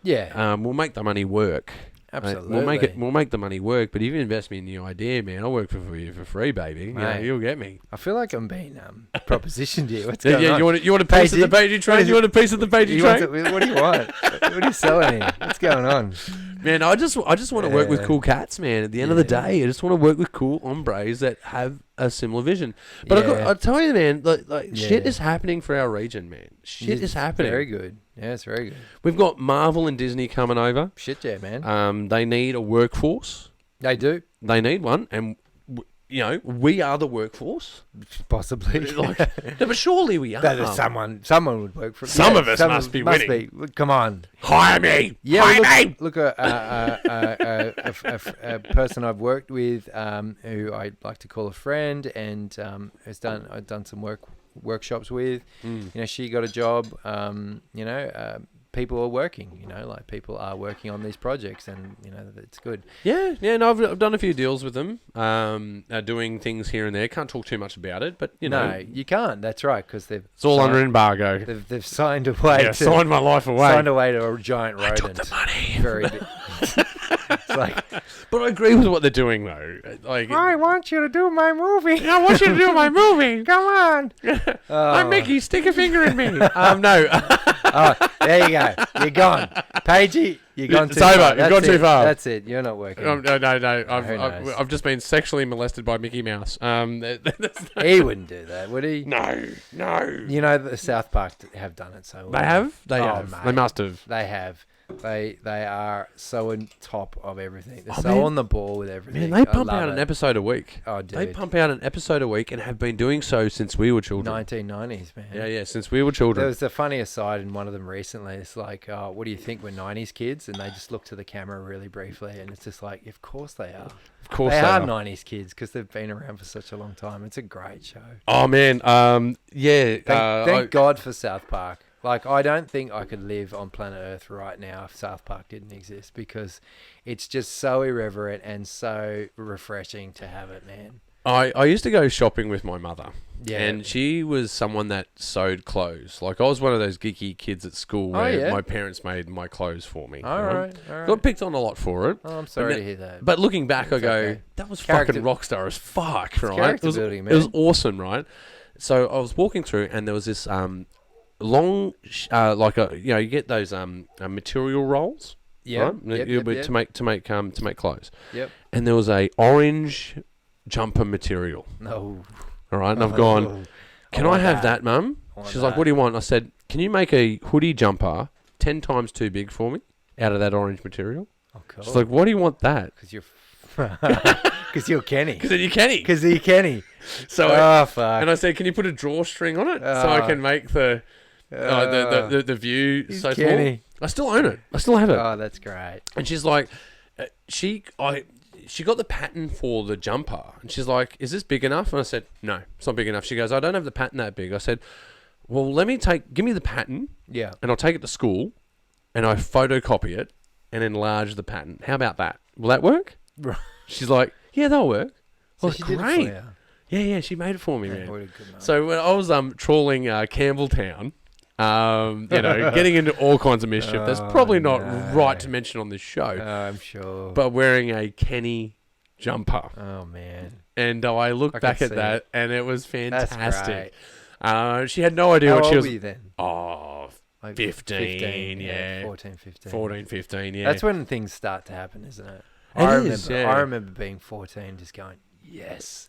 Yeah. We'll make the money work. Absolutely. We'll make the money work. But if you invest me in the idea, man, I'll work for you for free, baby. You know, Mate. you'll get me. I feel like I'm being propositioned here. What's Yeah, going yeah. on? You want a piece of the Pagey What train? is You want a piece of the Pagey You want train? to- what do you want? What are you selling here? What's going on? Man, I just want to work with Yeah. cool cats, man. At the end of the Yeah. day, I just want to work with cool hombres that have a similar vision. But Yeah. I tell you, man, shit Yeah. is happening for our region, man. Shit It's is happening. Very good. Yeah, it's very good. We've got Marvel and Disney coming over. Shit, yeah, man. They need a workforce. They do. They need one, and we are the workforce. Possibly. No, but surely we are. That is someone would work for. Some of us must be winning. Come on. Hire me. Yeah, Hire me. look, a person I've worked with, who I like to call a friend, and I've done some workshops with. She got a job. People are working. People are working on these projects, and it's good. Yeah. No, I've done a few deals with them. Doing things here and there. Can't talk too much about it, but No, you can't. That's right, because it's all under embargo. They've signed away. Yeah, signed my life away. Signed away to a giant rodent. I took the money. Very big. It's like, But I agree with what they're doing, though. I want you to do my movie. I want you to do my movie. Come on. I'm Mickey. Stick a finger in me. No. Oh, there you go. You're gone. Pagey, you're gone too It's over. far. You've That's gone too it. far. That's it. You're not working. No. Who I've just been sexually molested by Mickey Mouse. He wouldn't do that, would he? No. The South Park have done it so well. They have? They Oh, have. mate. They must have. They have. They are so on top of everything. They're Oh, so man. on the ball with everything. Man, they I pump love out it. an episode a week. Oh, dude. They pump out an episode a week and have been doing so since we were children. 1990s, man. Yeah, since we were There children. was a funny aside in one of them recently. It's like, what do you think we're 90s kids? And they just look to the camera really briefly, and it's just like, of course they are. Of course They they are are. 90s kids because they've been around for such a long time. It's a great show. Oh, man. Yeah. Thank God for South Park. Like, I don't think I could live on planet Earth right now if South Park didn't exist, because it's just so irreverent and so refreshing to have it, man. I used to go shopping with my mother. Yeah. And she was someone that sewed clothes. Like, I was one of those geeky kids at school Oh, where yeah? my parents made my clothes for me. All right. Got picked on a lot for it. Oh, I'm sorry But to hear that. But looking back, I It's go, okay. that was Character- fucking rockstar as fuck, right? character It was, building, it was man. awesome, right? So I was walking through, and there was this long, you get those material rolls, Yeah. right? To make clothes. Yep. And there was a orange jumper material. No. All right, and I've gone, Oh, can I want have that. that, Mum? I want She's like, that. what do you want? I said, can you make a hoodie jumper 10 times too big for me out of that orange material? Oh, cool. She's like, why do you want that? Because you're... Because you're Kenny. Because then you can. Because you're Kenny. So, Oh, fuck. and I said, can you put a drawstring on it so I can make the view He's so Kenny. small? I still own it. I still have it. Oh, that's great. And she's like, she got the pattern for the jumper, and she's like, is this big enough? And I said, no, it's not big enough. She goes, I don't have the pattern that big. I said, well, give me the pattern, Yeah. and I'll take it to school, and I photocopy it and enlarge the pattern. How about that? Will that work? Right. She's like, yeah, that'll work. So Well, she did it for great. you. Yeah, she made it for me, Yeah, man. what a good man. So when I was trawling Campbelltown, getting into all kinds of mischief, that's probably not no. right to mention on this show, I'm sure. but wearing a Kenny jumper. Oh, man. And I look I back can at see that, it. and it was That's fantastic. great. She had no idea How what old she was. were you then? Oh, Like 15, yeah. 14, 15. 14, 15, yeah. That's when things start to happen, isn't it? It I is, remember. yeah. I remember being 14, just going, "Yes,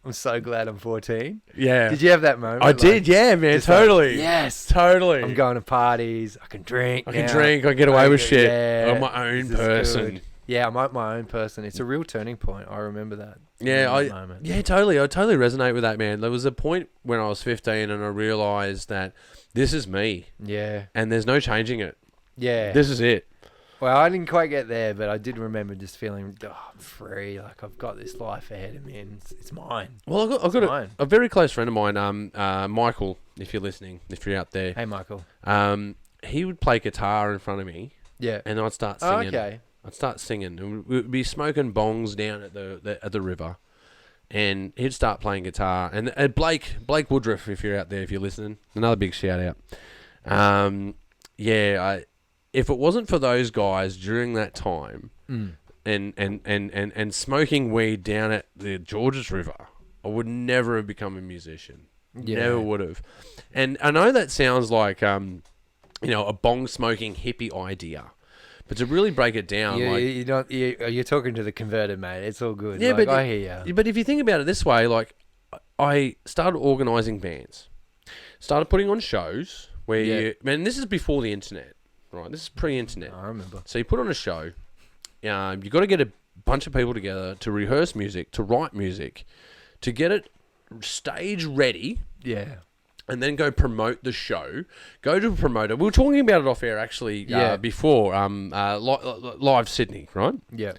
I'm so glad I'm 14." Yeah. Did you have that moment? I Like, did, yeah, man, just like, totally. yes, Totally. I'm going to parties. I can drink. I can now. drink, I get away with shit. Yeah, I'm my own this is person. good. Yeah, I'm my own person. It's a real turning point. I remember that. Yeah, that moment. yeah, totally. I totally resonate with that, man. There was a point when I was 15 and I realised that this is me Yeah, and there's no changing it. yeah. This is it. Well, I didn't quite get there, but I did remember just feeling, I'm free. Like, I've got this life ahead of me, and it's mine. Well, I've It's got mine. a very close friend of mine, Michael, if you're listening, if you're out there. Hey, Michael. He would play guitar in front of me Yeah. and I'd start Oh, singing. okay. I'd start singing. And we'd be smoking bongs down at the river. And he'd start playing guitar. And Blake Woodruff, if you're out there, if you're listening, another big shout out. if it wasn't for those guys during that time and smoking weed down at the Georges River, I would never have become a musician. Yeah. Never would have. And I know that sounds like a bong smoking hippie idea, but to really break it down, you're talking to the converted, mate. It's all good. Yeah, like, but I hear you. But if you think about it this way, like I started organising bands, started putting on shows where this is before the internet, right? This is pre-internet. I remember. So you put on a show. You got to get a bunch of people together to rehearse music, to write music, to get it stage ready. Yeah. And then go promote the show. Go to a promoter. We were talking about it off air actually before. Live Sydney, right? Yeah.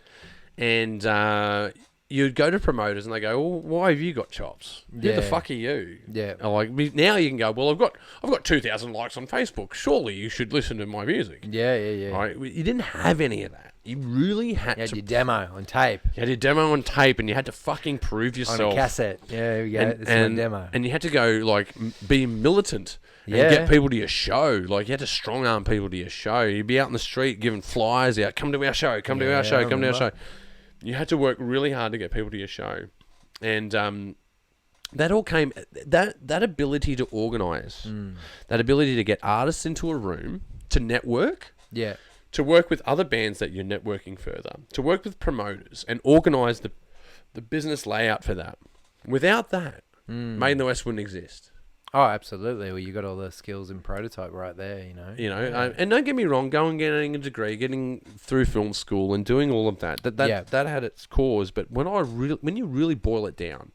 And you'd go to promoters and they go, "Well, why have you got chops? Who the fuck are you?" Yeah. Like now you can go, "Well, I've got 2,000 likes on Facebook. Surely you should listen to my music." Yeah. Right? You didn't have any of that. You really had You had to. your demo on tape. You had your demo on tape, and you had to fucking prove yourself. On a cassette. Yeah, there we go. This is my demo. And you had to go, like, be militant and get people to your show. Like, you had to strong-arm people to your show. You'd be out in the street giving flyers out, come to our show, come to our show, come to our show. You had to work really hard to get people to your show. And that all came... That ability to organise, that ability to get artists into a room, to network... Yeah. To work with other bands that you're networking further, to work with promoters and organise the business layout for that. Without that, Made in the West wouldn't exist. Oh, absolutely. Well, you got all the skills in prototype right there, And don't get me wrong, going and getting a degree, getting through film school and doing all of that had its cause. But when you really boil it down,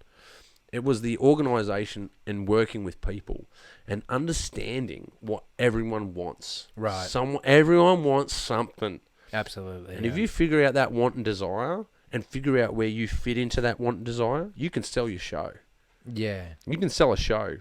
it was the organisation and working with people and understanding what everyone wants. Right. Everyone wants something. Absolutely. And if you figure out that want and desire and figure out where you fit into that want and desire, you can sell your show. Yeah. You can sell a show.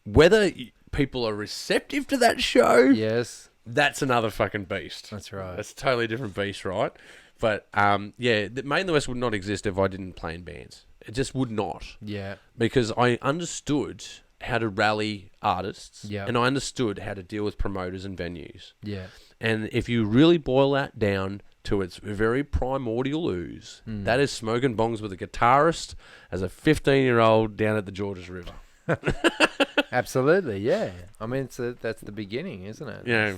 Whether people are receptive to that show, yes, that's another fucking beast. That's right. That's a totally different beast, right? But Made in the West would not exist if I didn't play in bands. It just would not. Yeah. Because I understood how to rally artists. Yeah. And I understood how to deal with promoters and venues. Yeah. And if you really boil that down to its very primordial ooze, that is smoking bongs with a guitarist as a 15-year-old down at the Georges River. Absolutely, yeah. I mean, that's the beginning, isn't it? Yeah.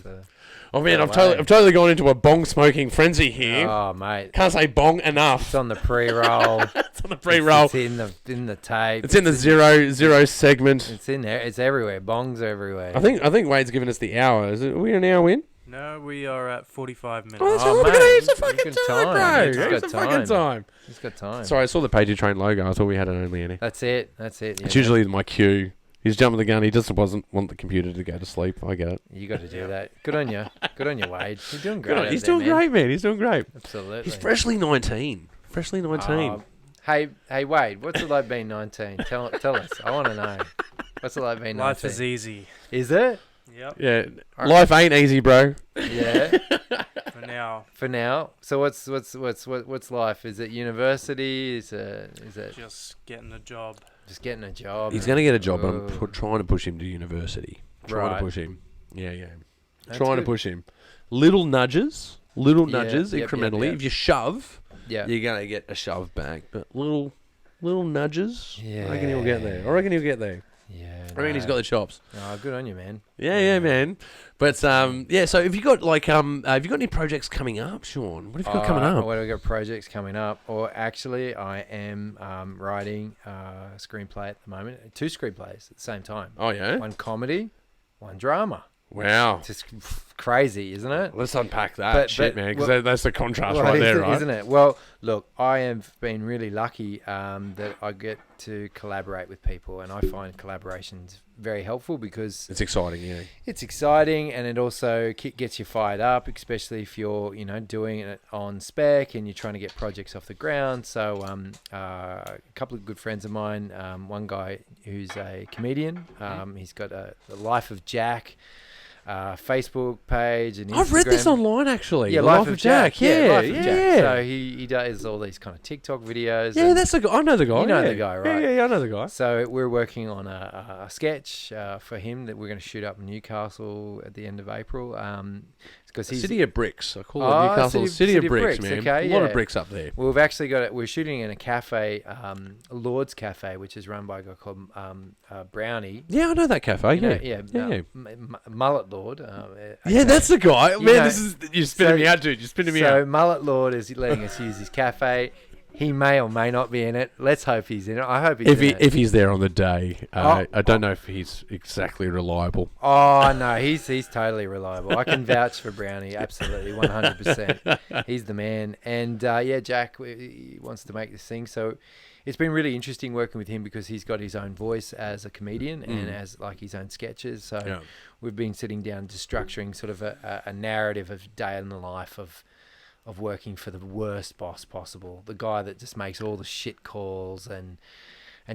Oh man, I've totally gone into a bong smoking frenzy here. Oh mate, can't say bong enough. It's on the pre-roll. It's on the pre-roll. It's in the tape. It's in the zero segment. It's in there. It's everywhere. Bongs are everywhere. I think Wade's given us the hour. Are we an hour in? No, we are at 45 minutes. Oh, man. it's a fucking time, bro. He's It's a fucking time. He's got time. Sorry, I saw the Pagey Train logo. I thought we had it only any. That's it. Yeah, It's usually my cue. He's jumping the gun. He just doesn't want the computer to go to sleep. I get it. You got to do that. Good on you. Good on you, Wade. You're doing great. He's doing great, man. He's doing great. Absolutely. He's freshly 19. Freshly 19. Hey, Wade. What's it like being 19? Tell us. I want to know. What's it like being 19? Life is easy. Is it? Yep. Yeah. Life ain't easy, bro. Yeah. For now. So what's life? Is it university? Is it just getting a job? Just getting a job. He's going to get a job. I'm trying to push him to university. Trying to push him. Yeah. That's trying good. to push him. Little nudges incrementally. Yep. If you shove, you're going to get a shove back. But little nudges, yeah. I reckon he'll get there. Yeah. I reckon he's got the chops. Oh, good on you, man. Yeah, man. But so have you got have you got any projects coming up, Sean? What have you got coming up? Well, we've got projects coming up. Or actually, I am writing a screenplay at the moment. 2 screenplays at the same time. Oh, yeah? One comedy, one drama. Wow. It's just crazy, isn't it? Let's unpack that man, because that's the contrast right there, right? Isn't it? Well, look, I have been really lucky that I get to collaborate with people, and I find collaborations very helpful because it's exciting, yeah. It's exciting, and it also gets you fired up, especially if you're, doing it on spec and you're trying to get projects off the ground. So, a couple of good friends of mine, one guy who's a comedian, he's got a Life of Jack Facebook page and Instagram. I've read this online actually. Yeah, Life of Jack. Yeah. So he does all these kind of TikTok videos. Yeah, that's the guy. I know the guy. You know the guy, right? Yeah, I know the guy. So we're working on a sketch for him that we're going to shoot up in Newcastle at the end of April. It's because he's City of Bricks. I call it Oh, Newcastle. City of Bricks, man. okay, a lot yeah. of bricks up there. Well, we've actually got it. We're shooting in a cafe, Lord's Cafe, which is run by a guy called Brownie. Yeah, I know that cafe. You know, Yeah. Mullet Lord. Yeah, that's the guy. You Man, know, this is you're spinning me out, dude. You're spinning me So out. Mullet Lord is letting us use his cafe. He may or may not be in it. Let's hope he's in it. I hope he's in it. If he's there on the day, I don't know if he's exactly reliable. Oh no, he's totally reliable. I can vouch for Brownie, absolutely, 100%. He's the man, and Jack he wants to make this thing. So it's been really interesting working with him because he's got his own voice as a comedian and as like his own sketches. So we've been sitting down just structuring sort of a narrative of day in the life of working for the worst boss possible, the guy that just makes all the shit calls and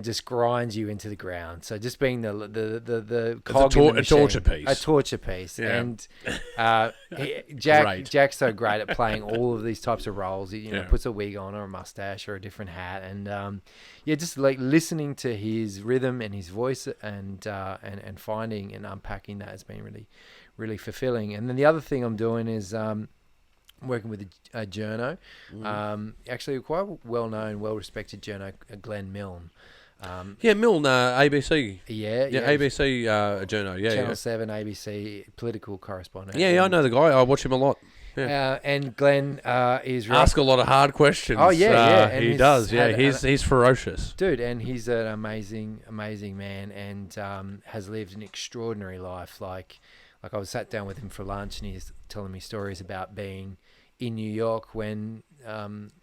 just grinds you into the ground. So just being the cog in the machine, torture piece. a torture piece. Yeah. And Jack's so great at playing all of these types of roles. He puts a wig on or a mustache or a different hat, and just like listening to his rhythm and his voice and finding and unpacking that has been really, really fulfilling. And then the other thing I'm doing is working with a journo, actually a quite well-known, well-respected journo, Glenn Milne. Milne, ABC. Yeah, ABC journo. Yeah, Channel 7, ABC, political correspondent. Yeah, I know the guy. I watch him a lot. Yeah. And Glenn is... Ask a lot of hard questions. Oh, yeah. And he does, yeah. He's ferocious. Dude, and he's an amazing, amazing man and has lived an extraordinary life. Like I was sat down with him for lunch and he's telling me stories about being in New York when,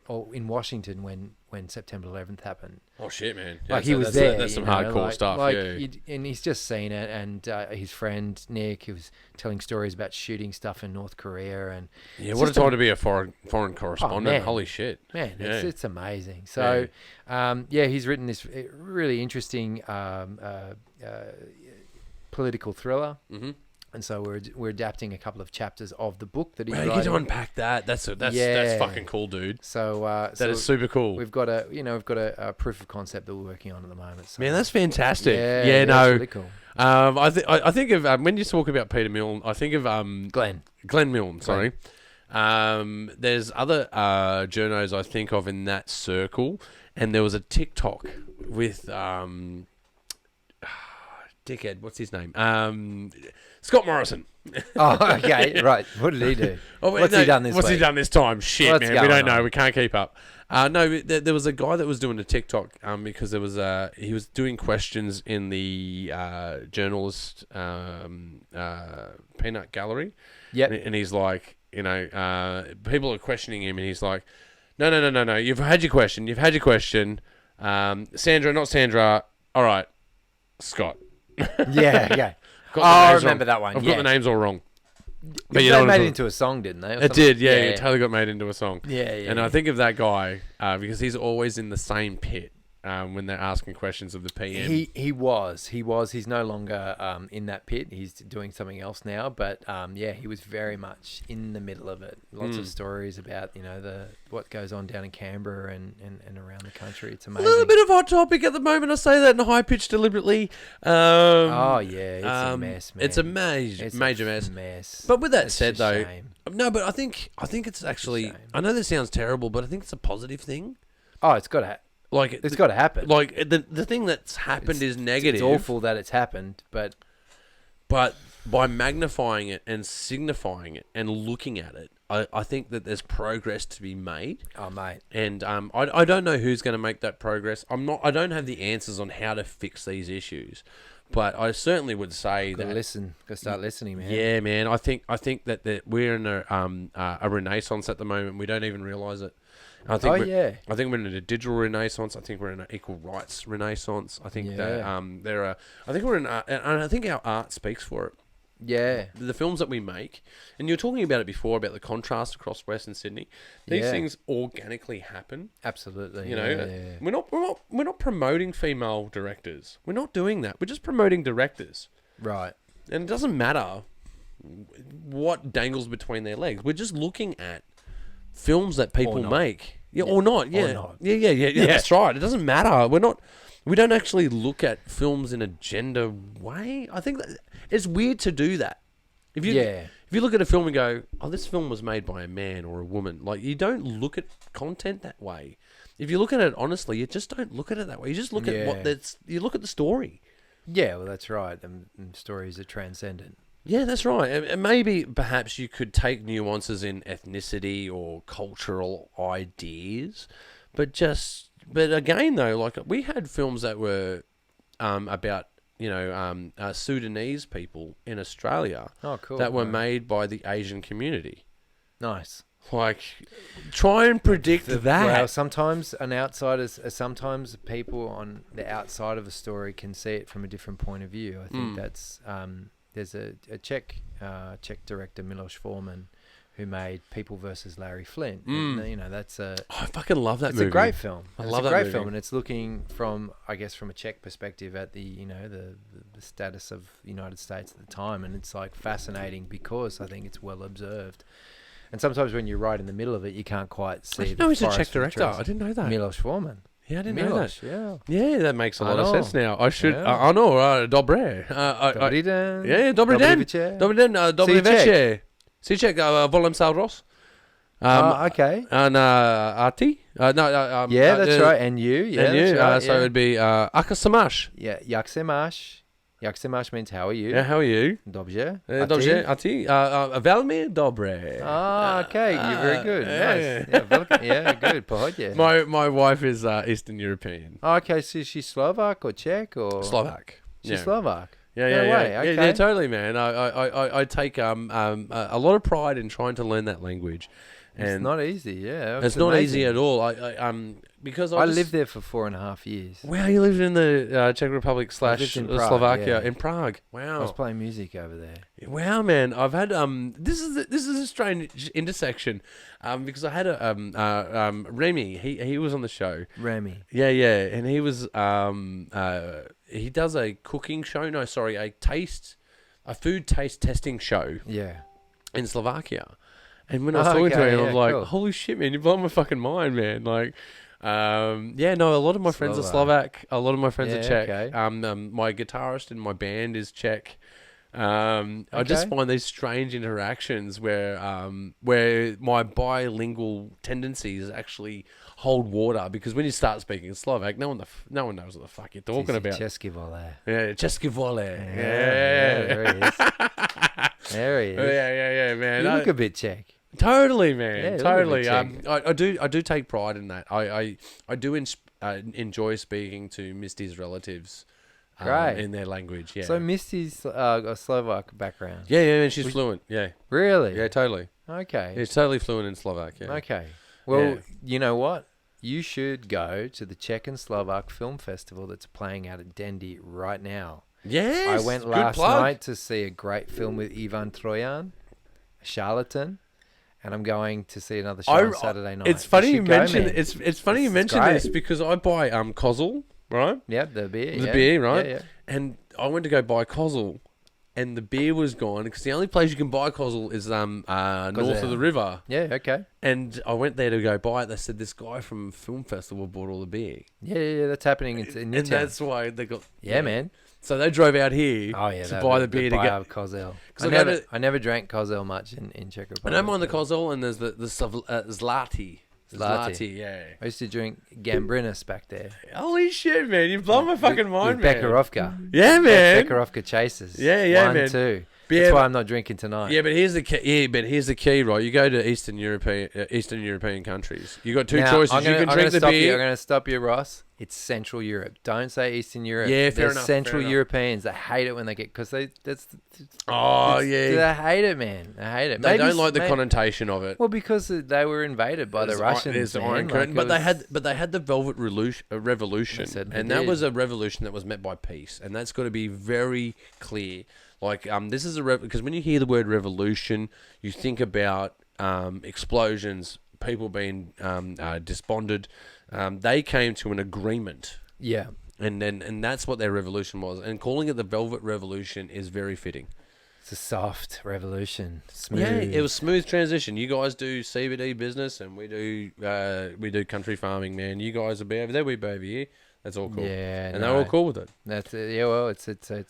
or in Washington when September 11th happened. Oh shit, man! Yeah, like he was there. That's some hardcore stuff. And he's just seen it. And his friend Nick, he was telling stories about shooting stuff in North Korea. And what a time to be a foreign correspondent! Man. Holy shit, man! It's amazing. So, he's written this really interesting political thriller. Mm-hmm. And so we're adapting a couple of chapters of the book that he's writing. You get to unpack that. That's fucking cool, dude. So that is super cool. We've got a proof of concept that we're working on at the moment. So. Man, that's fantastic. Yeah, no, really cool. I think of when you talk about Peter Milne, I think of Glenn Milne. Sorry. There's other journos I think of in that circle, and there was a TikTok with dickhead. What's his name? Scott Morrison. Oh, okay, right. What did he do? What's he done this What's week? he done this time? Shit, What's man. We don't know. on? We can't keep up. No, there was a guy that was doing a TikTok because there was he was doing questions in the journalist peanut gallery. Yep. And he's like, people are questioning him, and he's like, no. You've had your question. Sandra, not Sandra. All right, Scott. Yeah. I remember that one. I've got the names all wrong. But they made it into a song, didn't they? It did, yeah. It totally got made into a song. Yeah. And I think of that guy because he's always in the same pit when they're asking questions of the PM. He was. He's no longer in that pit. He's doing something else now. But he was very much in the middle of it. Lots of stories about what goes on down in Canberra and around the country. It's amazing. A little bit of hot topic at the moment. I say that in a high pitch deliberately. It's a mess, man. It's a major mess. But with that said, though, no. But I think it's actually. I know this sounds terrible, but I think it's a positive thing. Oh, it's got to. It's got to happen. Like the thing that's happened is negative. It's awful that it's happened, but by magnifying it and signifying it and looking at it, I think that there's progress to be made. Oh, mate. And I don't know who's going to make that progress. I don't have the answers on how to fix these issues, but I certainly would say that Gotta start listening, man. Yeah, man. I think that we're in a renaissance at the moment. We don't even realize it. I think we're in a digital renaissance. I think we're in an equal rights renaissance. I think that I think we're in, and I think our art speaks for it. Yeah, the films that we make, and you were talking about it before about the contrast across Western Sydney. These things organically happen. Absolutely. We're not promoting female directors. We're not doing that. We're just promoting directors. Right. And it doesn't matter what dangles between their legs. We're just looking at films that people make. Or not. Yeah. That's right. It doesn't matter. We don't actually look at films in a gender way. I think that it's weird to do that. If you look at a film and go, oh, this film was made by a man or a woman, like, you don't look at content that way. If you look at it honestly, you just don't look at it that way. You just look at you look at the story. Yeah, well, that's right. And stories are transcendent. Yeah, that's right. And maybe perhaps you could take nuances in ethnicity or cultural ideas, but again though, like, we had films that were about Sudanese people in Australia. Oh, cool. That were made by the Asian community. Nice. Like, try and predict that. Well, sometimes sometimes people on the outside of a story can see it from a different point of view. I think that's there's a Czech director, Milos Forman, who made People versus Larry Flint. And, that's I fucking love that movie. It's a great film. I love that great movie. film, and it's looking from a Czech perspective at the status of the United States at the time, and it's like fascinating because I think it's well observed. And sometimes when you're right in the middle of it, you can't quite see. No, he's a Czech director. I didn't know that. Milos Forman. Yeah, I didn't know that. Yeah. Yeah, that makes a lot of sense now. I should. Yeah. I know. Dobre. Dobrý den. Yeah, dobrý den. Dobrý den. Dobrý večer. Siček, volem Sauros. Okay. And Arti. No. Yeah, that's right. And you. Yeah, and you. That's right, so it'd be Akasamash. Yeah, jak se máš? Jak se máš means how are you? Yeah, how are you? Dobře. Dobře. Arti. Velmi dobre. Okay. You're very good. Nice. Yeah, good. Pohodě. My wife is Eastern European. Okay, so she's Slovak or Czech or Slovak. She's Slovak. Yeah, no way. yeah. Okay. Yeah, totally, man. I take a lot of pride in trying to learn that language. And it's not easy, yeah. It's not easy at all. Because I lived there for 4.5 years. Wow, you lived in the Czech Republic / Slovakia, yeah. in Prague. Wow, I was playing music over there. Wow, man, I've had this is a strange intersection, because I had Remy. He was on the show. Remy. Yeah, and he was he does a cooking show. No, sorry, a food taste testing show. Yeah, in Slovakia. And when I was talking to him, I'm like, holy shit, man, you're blowing my fucking mind, man. Like, a lot of my friends are Slovak. A lot of my friends are Czech. Okay. My guitarist in my band is Czech. I just find these strange interactions where my bilingual tendencies actually hold water, because when you start speaking Slovak, no one knows what the fuck you're talking about. Česky vole. Yeah, Česky vole. Yeah, there he is. There he is. Yeah, man. You look a bit Czech. Totally, man. Yeah, totally. I do take pride in that. I do enjoy speaking to Misty's relatives. In their language, yeah. So Misty's got a Slovak background. Yeah, and she's fluent. Yeah. Really? Yeah, totally. Okay. She's totally fluent in Slovak. Yeah. Okay. Well, you know what? You should go to the Czech and Slovak Film Festival that's playing out at Dendy right now. Yes. I went last night to see a great film with Ivan Trojan, Charlatan. And I'm going to see another show on Saturday night. It's funny you mention it's funny you mention this, because I buy Kozel, right? Yep, the beer. The beer, right? Yeah. And I went to go buy Kozel, and the beer was gone, because the only place you can buy Kozel is north of the river. Yeah, okay. And I went there to go buy it. They said this guy from Film Festival bought all the beer. Yeah, that's happening in Newtown. And that's why they got... Yeah, man. So they drove out here to buy the beer to get Kozel. I I never drank Kozel much in Czech Republic. I don't mind the Kozel, and there's the Zlati. Zlati, yeah. I used to drink Gambrinus back there. Holy shit, man! You've blown my fucking mind, with man. Bekarovka. Yeah, man. Bekarovka chasers. Yeah, 1, man. 2. That's why I'm not drinking tonight. Yeah, but here's the key. Right? You go to Eastern European countries. You got two choices. You can drink the beer. I'm going to stop you, Ross. It's Central Europe. Don't say Eastern Europe. Yeah, fair enough. Central Europeans. They hate it when they get they hate it, man. They hate it. They don't like the connotation of it. Well, because they were invaded by the Russians. There's the Iron Curtain, but they had the Velvet Revolution, and that was a revolution that was met by peace, and that's got to be very clear. Like, this is because when you hear the word revolution, you think about explosions, people being desponded. They came to an agreement. Yeah. And that's what their revolution was. And calling it the Velvet Revolution is very fitting. It's a soft revolution. Smooth. Yeah, it was smooth transition. You guys do CBD business, and we do country farming, man. You guys will be over there, we be over here. It's all cool. Yeah, And they're all cool with it. That's it. Yeah, well, it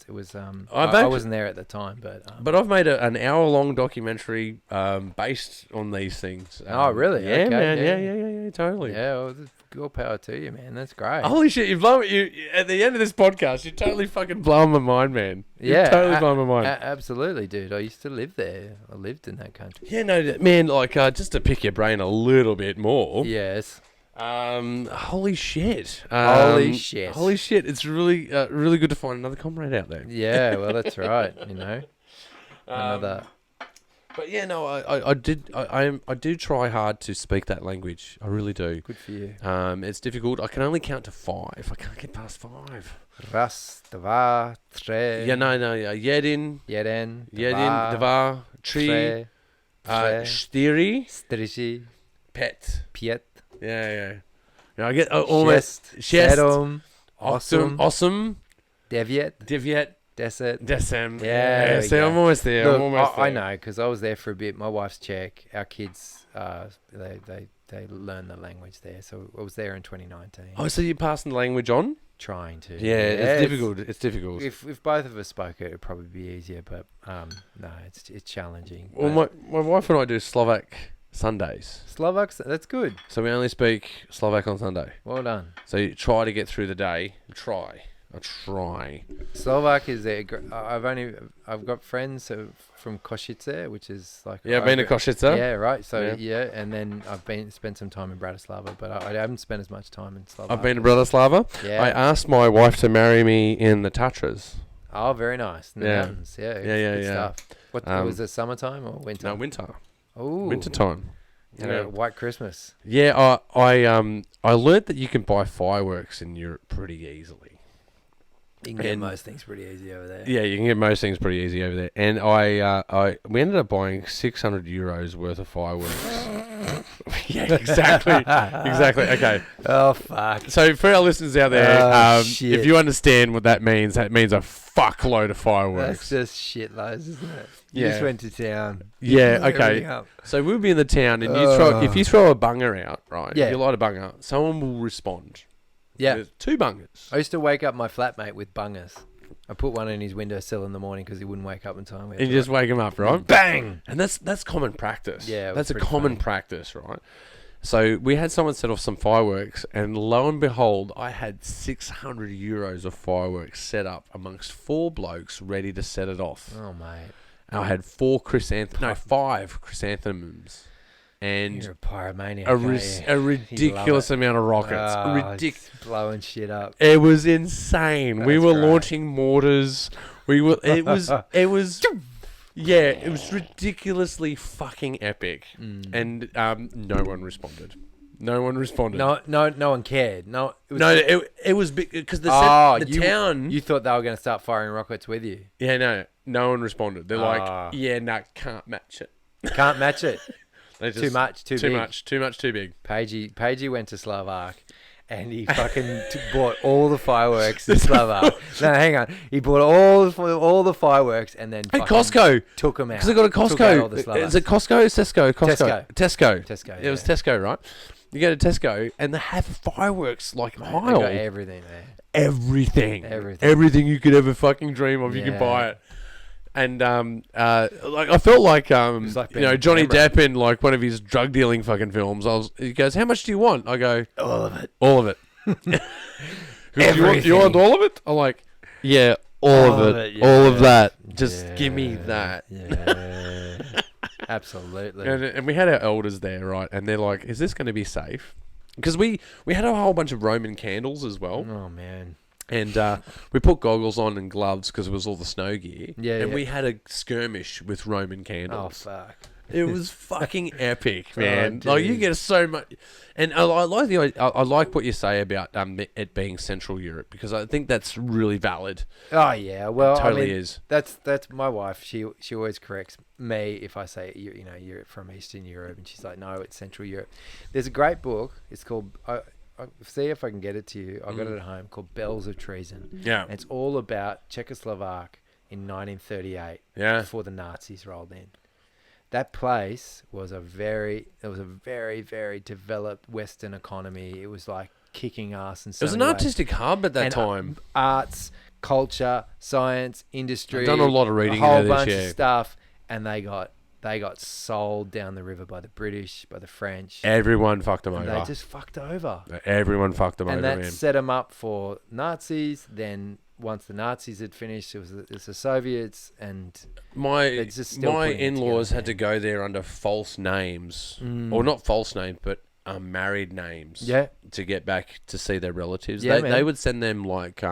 was. I've I actually- wasn't there at the time, but. But I've made an hour-long documentary based on these things. Oh, really? Yeah, Okay, man. yeah. Yeah, totally. Yeah, well, good power to you, man. That's great. Holy shit, you blow you at the end of this podcast, you're totally fucking blowing my mind, man. You're Yeah, totally blowing my mind. Absolutely, dude. I used to live there. I lived in that country. Yeah, no, man, like just to pick your brain a little bit more. Yes. Holy shit. Holy shit. Holy shit. It's really really good to find another comrade out there. Yeah, well, that's right. You know, another. But yeah, no, I do try hard to speak that language. I really do. Good for you. It's difficult. I can only count to 5. I can't get past 5. Ras, dva, tre. Yeah, no. Jeden, Jeden, dva, tri, štiri, striši, pet. pět, Yeah. I get almost šest, sedm, osm, devět, deset. desem. Yeah, See, I'm almost there. Look, I'm almost there. I know, because I was there for a bit. My wife's Czech. Our kids, they learn the language there. So I was there in 2019. Oh, so you're passing the language on? Trying to. Yeah, it's difficult. It's difficult. If both of us spoke it, it'd probably be easier. But no, it's challenging. Well, my wife and I do Slovak Sundays. Slovaks, that's good. So we only speak Slovak on Sunday. Well done. So you try to get through the day. I try. Slovak is I've got friends from Košice, which is like Yeah, been to Košice. Yeah, right. So yeah, and then I've spent some time in Bratislava, but I haven't spent as much time in Slovak. I've been to Bratislava. Yeah. I asked my wife to marry me in the Tatras. Oh, very nice. In the Yeah. mountains. Yeah. Yeah. Good stuff. What was it? Summertime or winter? No, winter. Oh, Winter time. You know, White Christmas. Yeah, I learnt that you can buy fireworks in Europe pretty easily. You can get most things pretty easy over there. Yeah, you can get most things pretty easy over there. And we ended up buying 600 euros worth of fireworks. Yeah, exactly. Okay. Oh, fuck. So for our listeners out there, shit. if you understand what that means a fuckload of fireworks. That's just shitloads, isn't it? You Yeah. just went to town. Yeah, Blew everything okay. up. So we'll be in the town, and if you throw a bunger out, right? Yeah. If you light a bunger, someone will respond. Yeah. There's 2 bungers. I used to wake up my flatmate with bungers. I put one in his windowsill in the morning because he wouldn't wake up in time. And you just wake them up, right? Bang! And that's common practice. Yeah, it was that's a pretty common funny. practice, right? So we had someone set off some fireworks, and lo and behold, I had 600 euros of fireworks set up amongst 4 blokes ready to set it off. Oh, mate. And I had 5 chrysanthemums, and You're a pyromaniac. a ridiculous amount of rockets. Just blowing shit up. It was insane. We That's were great. launching mortars. It was ridiculously fucking epic. And no one responded. No one cared. It was because the town. You thought they were going to start firing rockets with you. Yeah, no one responded. They're like, yeah, no, can't match it. Can't match it. They just, Too much, too big. Too big. Pagey went to Slovak and he fucking bought all the fireworks in Slovak. No, hang on. He bought all the fireworks and then Hey, Costco took them out. because they got a Took out all Costco. the Slovaks. Is it Costco? Tesco. Tesco. It was Tesco, right? You go to Tesco and they have fireworks like Mate, aisle. they got everything there. Everything you could ever fucking dream of, you can Yeah. buy it. And like I felt like like being Johnny Rambo. Depp in like one of his drug dealing fucking films. He goes, "How much do you want?" I go, All of it. "All of it." Everything. You want all of it? I'm like, "Yeah, all of it, all of that. Just give me that." Yeah. Absolutely. And we had our elders there, right? And they're like, "Is this going to be safe?" Because we had a whole bunch of Roman candles as well. Oh, man. And we put goggles on and gloves because it was all the snow gear. Yeah, and yeah. we had a skirmish with Roman Oh, candles. fuck. It was fucking epic, man. Oh, Like you dude. get so much, and I like what you say about it being Central Europe because I think that's really valid. Oh, yeah. Well, Totally I mean, is. That's my wife. She always corrects me if I say you're from Eastern Europe, and she's like, no, it's Central Europe. There's a great book. It's called. I see if I can get it to you. I got it at home called Bells of Treason. Yeah, And it's all about Czechoslovak in 1938. Yeah. Before the Nazis rolled in. That place was a very, very developed Western economy. It was like kicking ass. And It was an artistic hub at that time. Arts, culture, science, industry. I've done a lot of reading a whole this bunch year. of stuff, and they got sold down the river by the British, by the French. Everyone fucked them and over. they just fucked over. Everyone fucked them over, And that man. set them up for Nazis. Then once the Nazis had finished, it was the Soviets, and My just still my putting it in-laws together, had to go there under false names, or not false names, but married names. Yeah. To get back to see their relatives. Yeah, They would send them like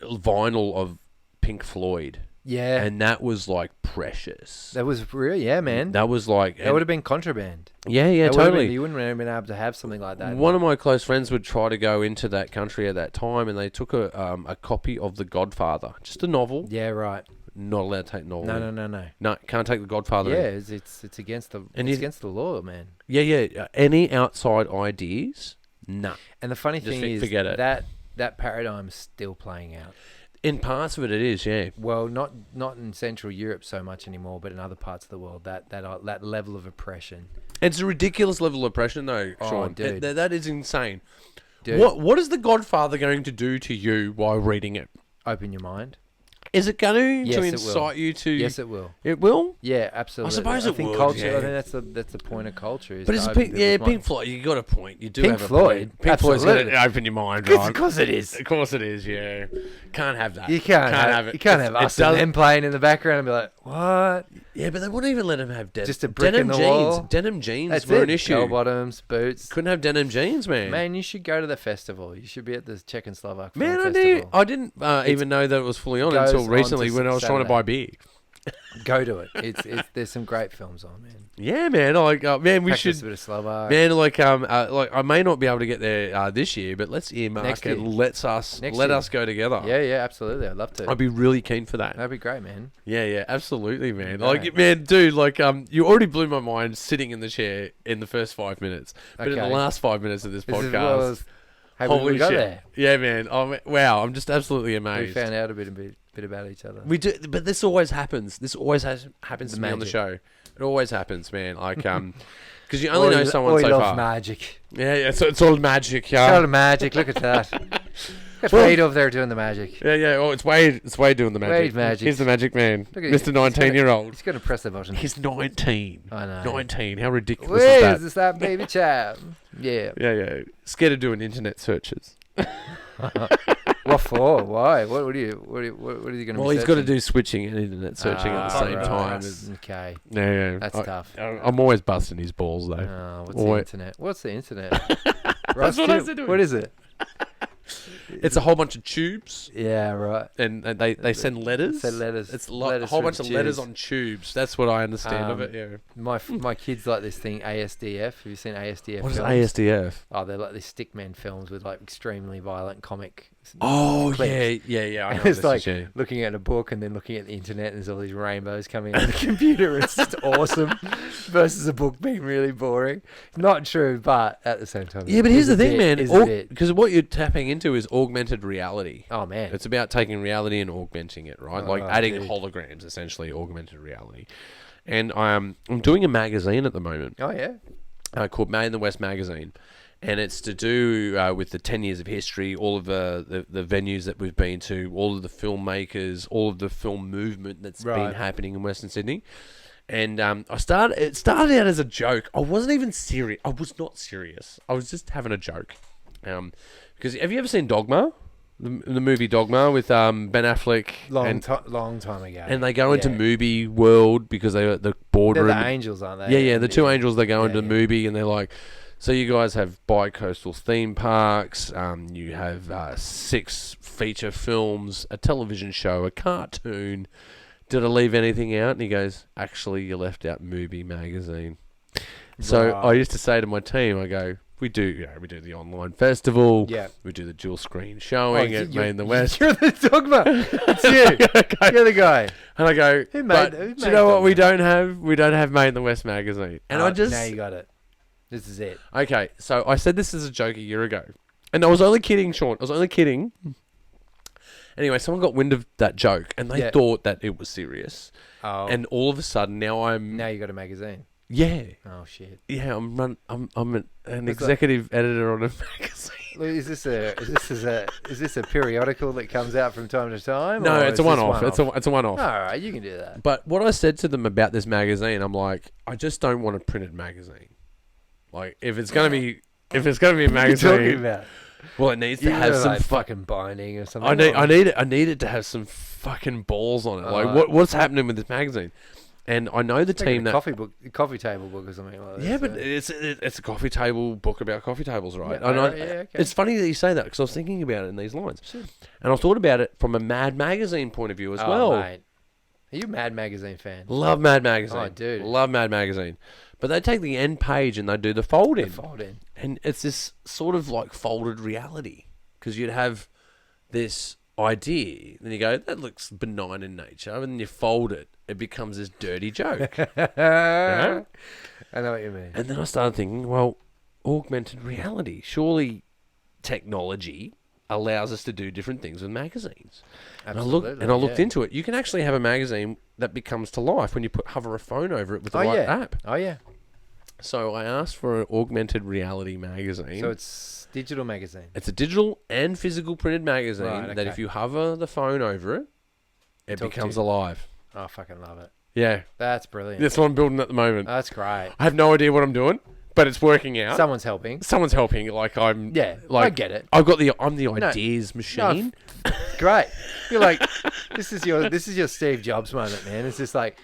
vinyl of Pink Floyd. Yeah. And that was like precious. That was real, yeah, man. That was like... That would have been contraband. Yeah, That would've totally. been- you wouldn't have been able to have something like that. One of my close friends would try to go into that country at that time, and they took a copy of The Godfather, just a novel. Yeah, right. Not allowed to take novel. No. No, can't take The Godfather. Yeah, in. it's against the And it's you- against the law, man. Yeah. Any outside ideas? Nah. And the funny Just thing is forget it. that paradigm's still playing out. In parts of it is, yeah. Well, not in Central Europe so much anymore, but in other parts of the world, that level of oppression. It's a ridiculous level of oppression, though, Oh, Sean. dude. That is insane. Dude, What is The Godfather going to do to you while reading it? open your mind. Is it going Yes, to it will. incite you to... Yes, it will. It will? Yeah, absolutely. suppose it think would, culture. yeah. I think that's the point of culture. Is But to it's open Pink, people's Pink minds. Floyd. You got a point. You do Pink have a Floyd? point. Pink Floyd's going to Absolutely. open your mind, right? Of course it is. Of course it is. Yeah, can't have that. You can't have it. You can't It's- have it us and does- them playing in the background and be like, what? Yeah, but they wouldn't even let him have Just a brick denim in the jeans. wall. Denim jeans That's were it. an issue. Bell bottoms, boots. Couldn't have denim jeans, man. Man, you should go to the festival. You should be at the Czech and Slovak Film Man, Festival. I didn't even know that it was fully on goes until on recently to when I was trying to Saturday. buy beer. Go to it. It's there's some great films on, man. Yeah, man. Like, man, we Practice should. a bit of Slovak. Man, like I may not be able to get there this year, but let's earmark Next and year. let Next let year. us go together. Yeah, absolutely. I'd love to. I'd be really keen for that. That'd be great, man. Yeah, absolutely, man. Right. Like, man, dude, like, you already blew my mind sitting in the chair in the first 5 minutes, but in the Okay. last 5 minutes of this This is podcast, well as- hey, holy we got shit, there. yeah, man. Wow, I'm just absolutely We amazed. found out a bit about each other. We do, but this always happens. This always happens The to me on the magic. show. It always happens, man. Like, because you only know someone we so love far. magic. Yeah. So it's all magic, It's all yeah. the magic. Look at that. Look at Well- Wade over there doing the magic. Yeah. Oh, it's Wade. It's Wade doing the magic. Wade's magic. He's the magic man, Look at Mr. 19-year-old. He's gonna press the button. He's 19. I know. 19. How ridiculous Where is that? is that baby child? Yeah. Yeah. Scared of doing internet searches. What for? Why? What are you going to Well, be he's got to searching? do switching and internet searching at the Ah, same right. time. Okay. Yeah. That's tough. I'm always busting his balls, though. Oh, what's Oi. the internet? What's the internet? That's what I said to him. What is it? It's a whole bunch of tubes, Yeah, right. and they send letters. Send letters. It's a Letters whole through bunch of letters tubes. on tubes. That's what I understand of Um, it. Yeah. My kids like this thing ASDF. Have you seen ASDF? What is films? ASDF? Oh, they're like these stickman films with like extremely violent comic. Oh clips. yeah. I And know it's this like is, yeah. looking at a book and then looking at the internet, and there's all these rainbows coming out of the computer. It's just awesome. Versus a book being really boring. Not true, but at the same time. Yeah, but here's the it's a thing, bit- man. it's a bit. Because what you're tapping into is augmented reality. Oh man. It's about taking reality and augmenting it, right? Like Oh, adding dude. holograms, essentially, augmented reality. And I'm doing a magazine at the moment Oh yeah. called Made in the West Magazine. And it's to do with the 10 years of history, all of the venues that we've been to, all of the filmmakers, all of the film movement that's been Right. happening in Western Sydney. And it started out as a joke. I wasn't even serious. I was not serious. I was just having a joke. Because have you ever seen Dogma? The movie Dogma with Ben Affleck. Long and, time ago. and they go into Yeah. movie world because the They're boardroom. the angels, aren't they? Yeah, the two angels, they go Yeah, into the yeah. movie and they're like, so you guys have bi-coastal theme parks, you have 6 feature films, a television show, a cartoon. Did I leave anything out? And he goes, actually, you left out movie magazine. So Right. I used to say to my team, I go, we do the online festival. Yeah. We do the dual screen showing at Made in the West. You're the dogma. It's you. You're the guy. And I go, Who made- but who do you made know what Dogma? we don't have? We don't have Made in the West magazine. And I just... Now you got it. This is it. Okay, so I said this as a joke a year ago. And I was only kidding, Sean. I was only kidding. Anyway, someone got wind of that joke and they Yeah. thought that it was serious. Oh. And all of a sudden, now I'm... now you got a magazine. Yeah. Oh shit. Yeah, I'm an executive editor on a magazine. Is this a periodical that comes out from time to time? No, or it's is a this one-off. one-off? It's a one-off. All right, you can do that. But what I said to them about this magazine, I'm like, I just don't want a printed magazine. Like, if it's gonna be a What are you talking magazine, about? well, it needs to have some like fucking binding or something. I need it to have some fucking balls on it. Like, what's happening with this magazine? And I know the team that coffee table book or something like that. yeah, but it's a coffee table book about coffee tables, right? Yeah, okay. It's funny that you say that because I was thinking about it in these lines, Sure. and I thought about it from a Mad Magazine point of view as well. Mate. Are you a Mad Magazine fan? Love Mad Magazine. Oh, dude. Love Mad Magazine. But they take the end page and they do the fold in. And it's this sort of like folded reality because you'd have this idea, then you go, that looks benign in nature, and then you fold it, it becomes this dirty joke. You know? I know what you mean. And then I started thinking, well, augmented reality, surely technology allows us to do different things with magazines. Absolutely, and I looked into it. You can actually have a magazine that becomes to life when you hover a phone over it with the right app. Oh yeah. So I asked for an augmented reality magazine. So it's digital magazine. It's a digital and physical printed magazine that if you hover the phone over it, it becomes alive. Oh, I fucking love it. Yeah. That's brilliant. That's what I'm building at the moment. That's great. I have no idea what I'm doing, but it's working out. Someone's helping. Like I'm. Yeah, like, I get it. I'm the ideas machine. No, great. You're like, this is your Steve Jobs moment, man. It's just like,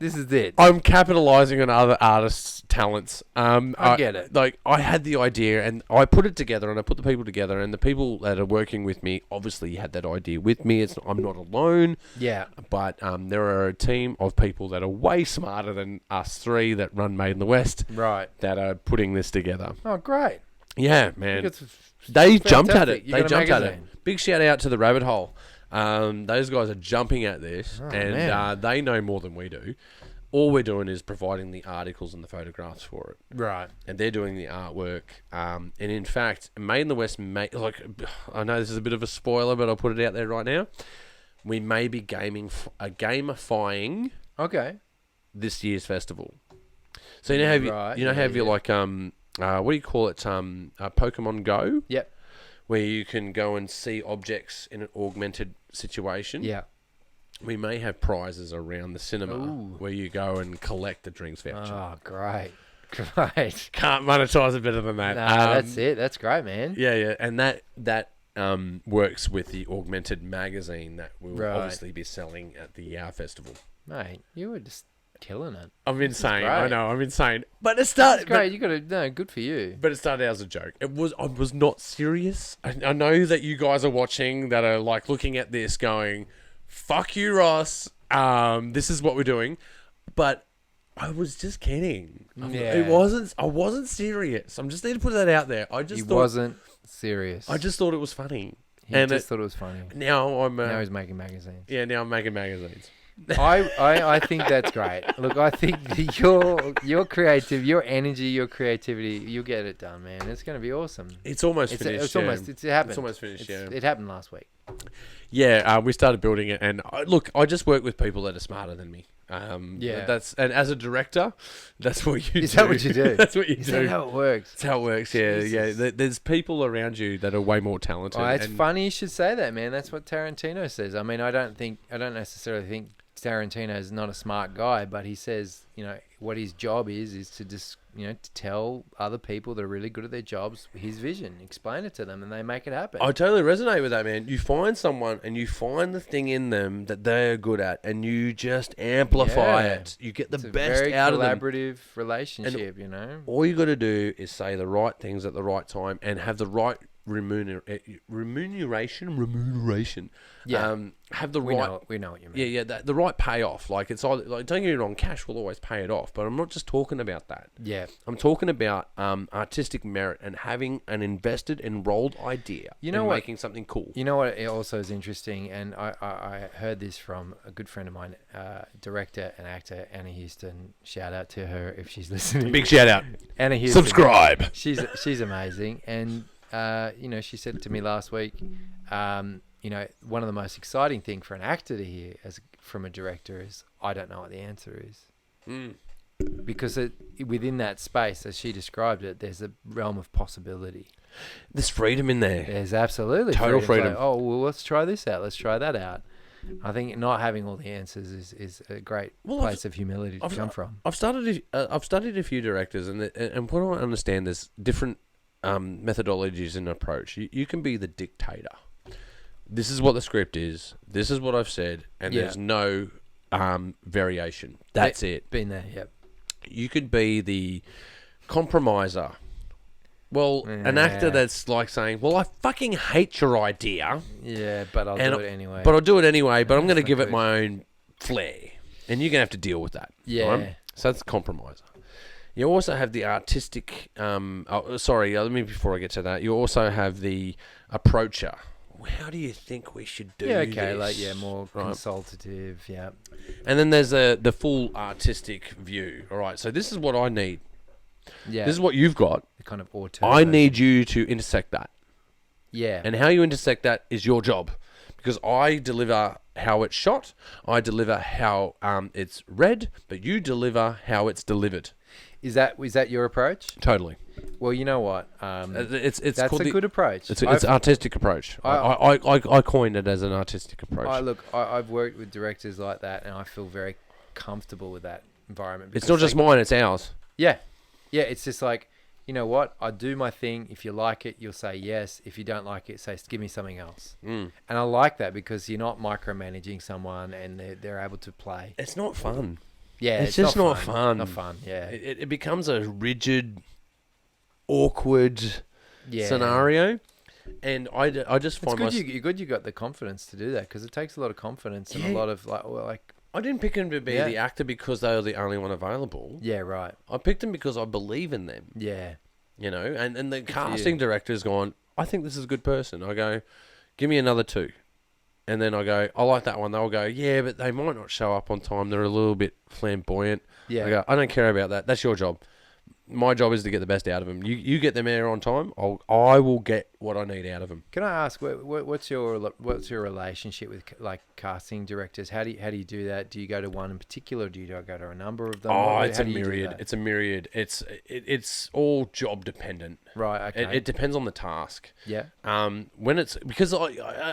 this is it. I'm capitalizing on other artists' talents. I get it. Like, I had the idea and I put it together and I put the people together, and the people that are working with me obviously had that idea with me. I'm not alone. Yeah. But there are a team of people that are way smarter than us three that run Made in the West. Right. That are putting this together. Oh, great. Yeah, man. They jumped at it. They jumped at it. Big shout out to the Rabbit Hole. Those guys are jumping at this, and they know more than we do. All we're doing is providing the articles and the photographs for it. Right. And they're doing the artwork. And in fact, Made in the West, I know this is a bit of a spoiler, but I'll put it out there right now. We may be gamifying this year's festival. So you know how you like what do you call it? Pokemon Go. Yep. Where you can go and see objects in an augmented situation. Yeah. We may have prizes around the cinema where you go and collect the drinks voucher. Oh, great. Great. Can't monetize it better than that. No, that's it. That's great, man. Yeah. And that works with the augmented magazine that we'll obviously be selling at the festival. Mate, you were just killing it. I'm insane. I know, I'm insane. But it started. It's great. Good for you. But it started out as a joke. I was not serious. I know that you guys are watching that are like looking at this going, fuck you, Ross. This is what we're doing. But I was just kidding. Yeah. I wasn't serious. I just need to put that out there. Wasn't serious. I just thought it was funny. He just thought it was funny. Now now he's making magazines. Yeah, now I'm making magazines. I think that's great. Look, I think your creative, your energy, your creativity, you'll get it done, man. It's going to be awesome. It's almost finished. It happened. It's almost finished. It happened last week. Yeah, we started building it, and I just work with people that are smarter than me. And as a director, that's what you do. Is that what you do? That's what you do. Is that how it works? That's how it works. Jesus. Yeah. There's people around you that are way more talented. Oh, it's funny you should say that, man. That's what Tarantino says. I mean, I don't necessarily think Tarantino is not a smart guy, but he says, what his job is to just, to tell other people that are really good at their jobs his vision, explain it to them, and they make it happen. I totally resonate with that, man. You find someone and you find the thing in them that they're good at, and you just amplify it. You get the best out of them. It's a very collaborative relationship, All you got to do is say the right things at the right time and have the right remuneration. Yeah. Have the we right. We know what you mean. Yeah. The right payoff. Like it's either, like, don't get me wrong, cash will always pay it off, but I'm not just talking about that. Yeah. I'm talking about artistic merit and having an invested, enrolled idea. Making something cool. You know what? It also is interesting, and I heard this from a good friend of mine, director and actor Anna Houston. Shout out to her if she's listening. Big shout out. Anna Houston. Subscribe. She's amazing, and she said to me last week, one of the most exciting thing for an actor to hear from a director is, I don't know what the answer is. because within that space, as she described it, there's a realm of possibility. There's freedom in there. There's absolutely Total freedom. Like, oh, well, let's try this out. Let's try that out. I think not having all the answers is a great place of humility to come from. I've studied a few directors, and what I understand, there's different methodologies and approach. You can be the dictator. This is what the script is. This is what I've said, and there's no variation. That's it. Been there, yep. You could be the compromiser. Well, an actor that's like saying, well, I fucking hate your idea. Yeah, but I'll do it anyway. But I'll do it anyway, but I'm going to give it my own flair. And you're going to have to deal with that. Yeah. Right? So that's the compromiser. You also have the artistic... let me, before I get to that, you also have the approacher. How do you think we should do this? More consultative, yeah. And then there's the full artistic view. All right, so this is what I need. Yeah. This is what you've got. The kind of auto. I need you to intersect that. Yeah. And how you intersect that is your job. Because I deliver how it's shot. I deliver how it's read. But you deliver how it's delivered. Is that your approach? Totally. Well, you know what? It's that's a good approach. It's artistic approach. I coined it as an artistic approach. I've worked with directors like that, and I feel very comfortable with that environment. It's not just mine, it's ours. Yeah. Yeah, it's just like, you know what? I do my thing. If you like it, you'll say yes. If you don't like it, say, give me something else. And I like that because you're not micromanaging someone and they're able to play. It's not fun. Yeah, it's just not fun. Not fun, yeah. It becomes a rigid, awkward scenario. And I just find myself... You're good you got the confidence to do that because it takes a lot of confidence and a lot of I didn't pick him to be the actor because they were the only one available. Yeah, right. I picked him because I believe in them. Yeah. You know, and the casting director's gone, I think this is a good person. I go, give me another two. And then I go, I like that one. They'll go, yeah, but they might not show up on time. They're a little bit flamboyant. Yeah. I go, I don't care about that. That's your job. My job is to get the best out of them. You get them there on time. I will get what I need out of them. Can I ask what's your relationship with like casting directors? How do you do that? Do you go to one in particular? Or do you go to a number of them? It's a myriad. It's a myriad. It's all job dependent. Right. Okay. It depends on the task. Yeah. When it's because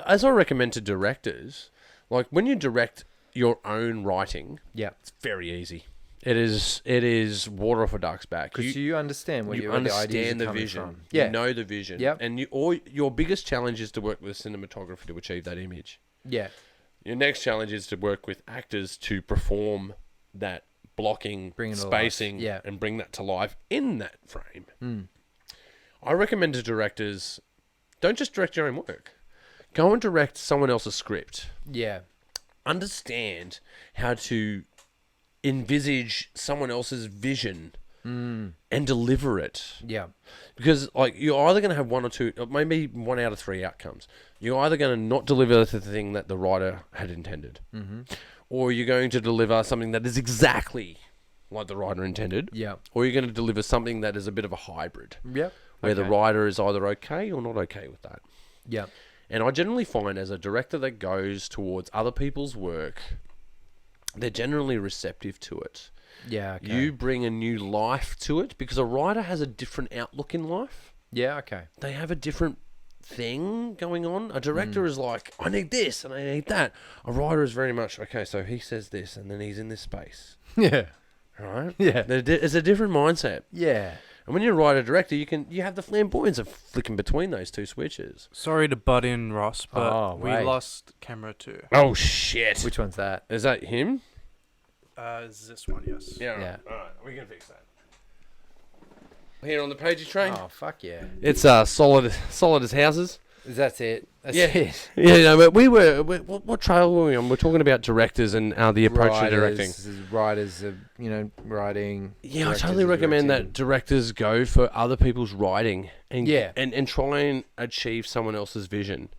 as I recommend to directors, like when you direct your own writing, it's very easy. It is water off a duck's back. Because you understand what you understand the vision. From. Yeah. You know the vision. Yep. And your biggest challenge is to work with a cinematographer to achieve that image. Yeah. Your next challenge is to work with actors to perform that blocking, spacing, and bring that to life in that frame. I recommend to directors, don't just direct your own work. Go and direct someone else's script. Yeah. Understand how to envisage someone else's vision and deliver it. Yeah. Because like you're either going to have one or two, maybe 1 out of 3 outcomes. You're either going to not deliver the thing that the writer had intended, or you're going to deliver something that is exactly like the writer intended, or you're going to deliver something that is a bit of a hybrid, where the writer is either okay or not okay with that. Yeah. And I generally find as a director that goes towards other people's work, they're generally receptive to it. Yeah, okay. You bring a new life to it because a writer has a different outlook in life. Yeah, okay. They have a different thing going on. A director is like, I need this and I need that. A writer is very much, okay, so he says this and then he's in this space. Yeah. Right? Yeah. It's a different mindset. Yeah. And when you're a writer-director, you have the flamboyance of flicking between those two switches. Sorry to butt in, Ross, but we lost camera 2. Oh, shit. Which one's that? Is that him? Is this one, yes. Yeah. Right. All right. We can fix that. Here on the Pagey train. Oh, fuck yeah. It's solid as houses. That's it. That's it. Yeah, but what trail were we on? We're talking about directors and the approach to directing. Writers, writing. Yeah, I totally recommend that directors go for other people's writing and try and achieve someone else's vision.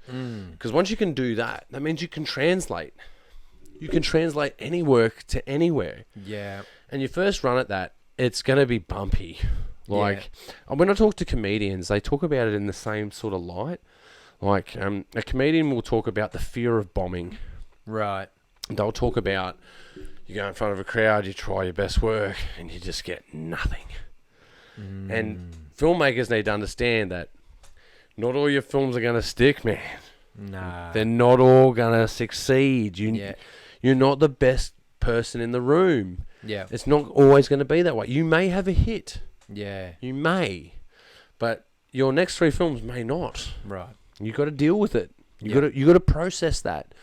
Because once you can do that, that means you can translate. You can translate any work to anywhere. Yeah. And your first run at that, it's going to be bumpy. Like, when I talk to comedians, they talk about it in the same sort of light. Like, a comedian will talk about the fear of bombing. Right. They'll talk about, you go in front of a crowd, you try your best work, and you just get nothing. And filmmakers need to understand that not all your films are going to stick, man. Nah. They're not all going to succeed. You're not the best person in the room. Yeah. It's not always going to be that way. You may have a hit. Yeah. You may. But your next 3 films may not. Right. You got to deal with it. You got to process that.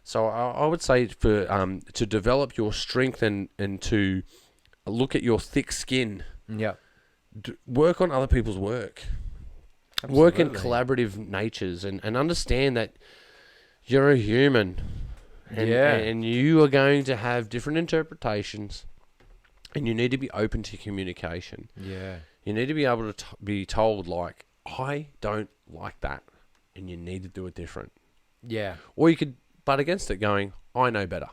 So I would say for to develop your strength and to look at your thick skin. Yeah. Work on other people's work. Absolutely. Work in collaborative natures and understand that you're a human. And you are going to have different interpretations. And you need to be open to communication. Yeah. You need to be able to be told, like, I don't like that. And you need to do it different. Yeah. Or you could butt against it going, I know better.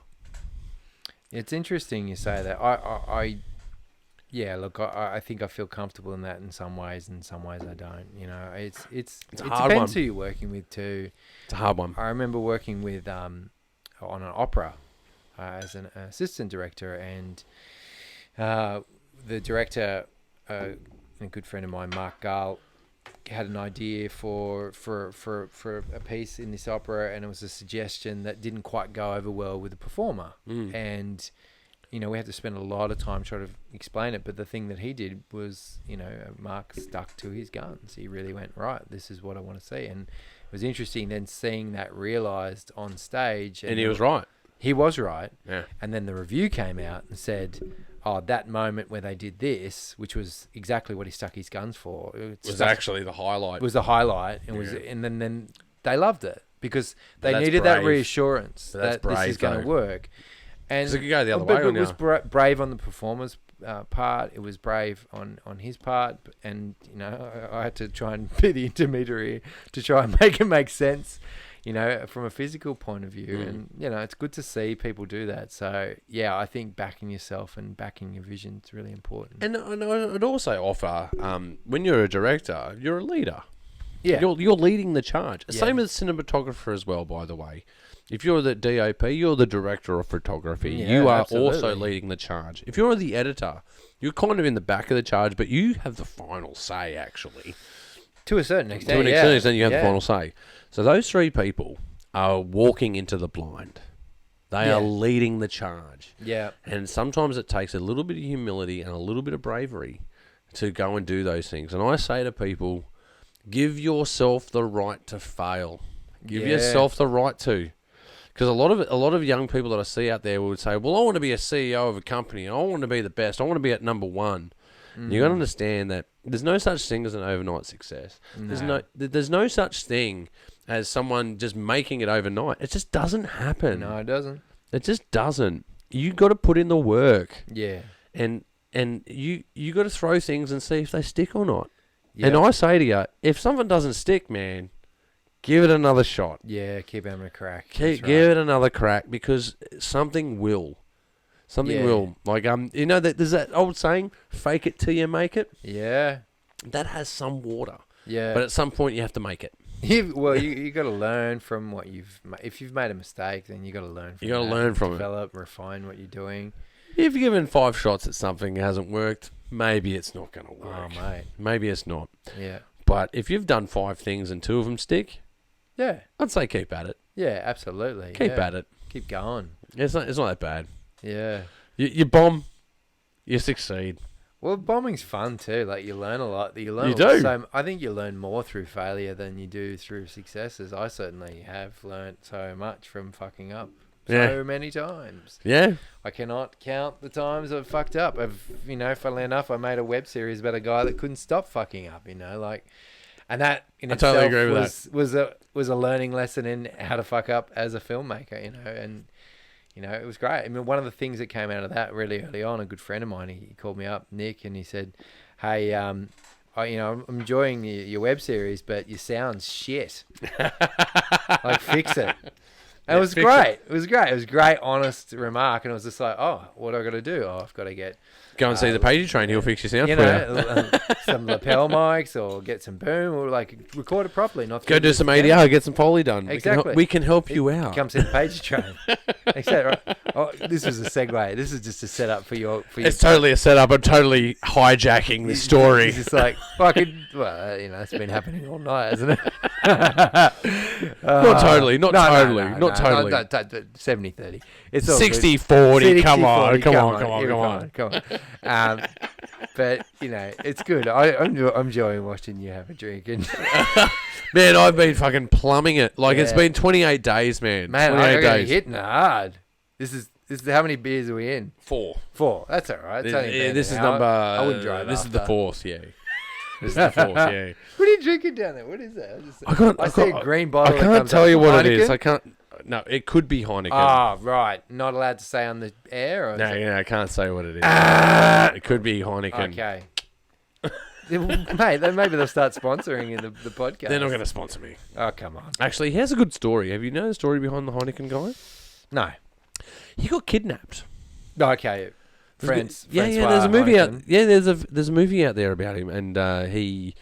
It's interesting you say that. I think I feel comfortable in that in some ways, and in some ways I don't. You know, it depends who you're working with too. It's a hard one. I remember working with on an opera as an assistant director, and the director, a good friend of mine, Mark Gall, had an idea for a piece in this opera, and it was a suggestion that didn't quite go over well with the performer, and we had to spend a lot of time trying to explain it. But the thing that he did was, Mark stuck to his guns. He really went, right, this is what I want to see. And it was interesting then seeing that realized on stage. And he was right. He was right. Yeah. And then the review came out and said, oh, that moment where they did this, which was exactly what he stuck his guns for. It was actually the highlight. It was the highlight. And then they loved it because they needed that reassurance that this is going to work. And it could go the other way. It was brave on the performer's part. It was brave on his part. And, I had to try and be the intermediary to try and make it make sense, from a physical point of view. And, it's good to see people do that. So, yeah, I think backing yourself and backing your vision is really important. And I'd also offer, when you're a director, you're a leader. Yeah. You're leading the charge. Yeah. Same as cinematographer as well, by the way. If you're the DOP, you're the director of photography. Yeah, you are absolutely. also leading the charge. If you're the editor, you're kind of in the back of the charge, but you have the final say, actually. To a certain extent, To an extent, you have the final say. So those 3 people are walking into the blind. They are leading the charge. Yeah. And sometimes it takes a little bit of humility and a little bit of bravery to go and do those things. And I say to people, give yourself the right to fail. Give yourself the right to. Because a lot of young people that I see out there would say, well, I want to be a CEO of a company. I want to be the best. I want to be at number 1. You got to understand that there's no such thing as an overnight success. No. There's no such thing as someone just making it overnight. It just doesn't happen. No, it doesn't. It just doesn't. You got to put in the work. Yeah. And you got to throw things and see if they stick or not. Yep. And I say to you, if something doesn't stick, man, give it another shot. Yeah, keep having a crack. Give it another crack because something will. Something will. Like, there's that old saying, fake it till you make it. Yeah. That has some water. Yeah. But at some point you have to make it. You got to learn from what if you've made a mistake, then you got to learn from it. You got to learn from develop, refine what you're doing. If you're given 5 shots at something that hasn't worked, maybe it's not going to work. Oh, mate. Maybe it's not. Yeah. But if you've done 5 things and 2 of them stick, yeah, I'd say keep at it. Yeah, absolutely. Keep at it. Keep going. It's not that bad. Yeah. You bomb, you succeed. Well, bombing's fun too. Like, you learn a lot. You do. So I think you learn more through failure than you do through successes. I certainly have learnt so much from fucking up so many times. Yeah. I cannot count the times I've fucked up. Funnily enough, I made a web series about a guy that couldn't stop fucking up, and that in itself totally agree with was a learning lesson in how to fuck up as a filmmaker, and it was great. I mean, one of the things that came out of that really early on, a good friend of mine, he called me up, Nick, and he said, hey, I'm enjoying your web series, but your sound's shit. Like, fix it. And it was great. It was great. It was a great, honest remark. And it was just like, oh, what do I got to do? Oh, I've got to get... Go and see the Pagey train. He'll fix your sound for you. Some lapel mics or get some boom or record it properly. Go do some ADR, get some Foley done. Exactly. We can help you out. Come see the Pagey train. Except, this was a segue. This is just a setup for your. It's totally a setup. I'm totally hijacking the story. It's just like, it's been happening all night, hasn't it? Not totally. Not totally. 70-30. It's all 60-40. Come on. But it's good. I'm enjoying watching you have a drink. And man, I've been fucking plumbing it. Like it's been 28 days, man. Man, 28 I'm days. hitting hard. This is how many beers are we in? 4. That's all right. It's only this is an hour. number. I wouldn't drive. This is the after. 4th. Yeah. This is the 4th. Yeah. What are you drinking down there? What is that? I see a green bottle. I can't tell you what it is. I can't. No, it could be Heineken. Ah, right. Not allowed to say on the air? Or No, I can't say what it is. It could be Heineken. Okay. Mate, then maybe they'll start sponsoring in the podcast. They're not going to sponsor me. Oh, come on. Actually, here's a good story. Have you known the story behind the Heineken guy? No. He got kidnapped. Okay. Friends. There's a movie Heineken. out. Yeah, there's a movie out there about him, and he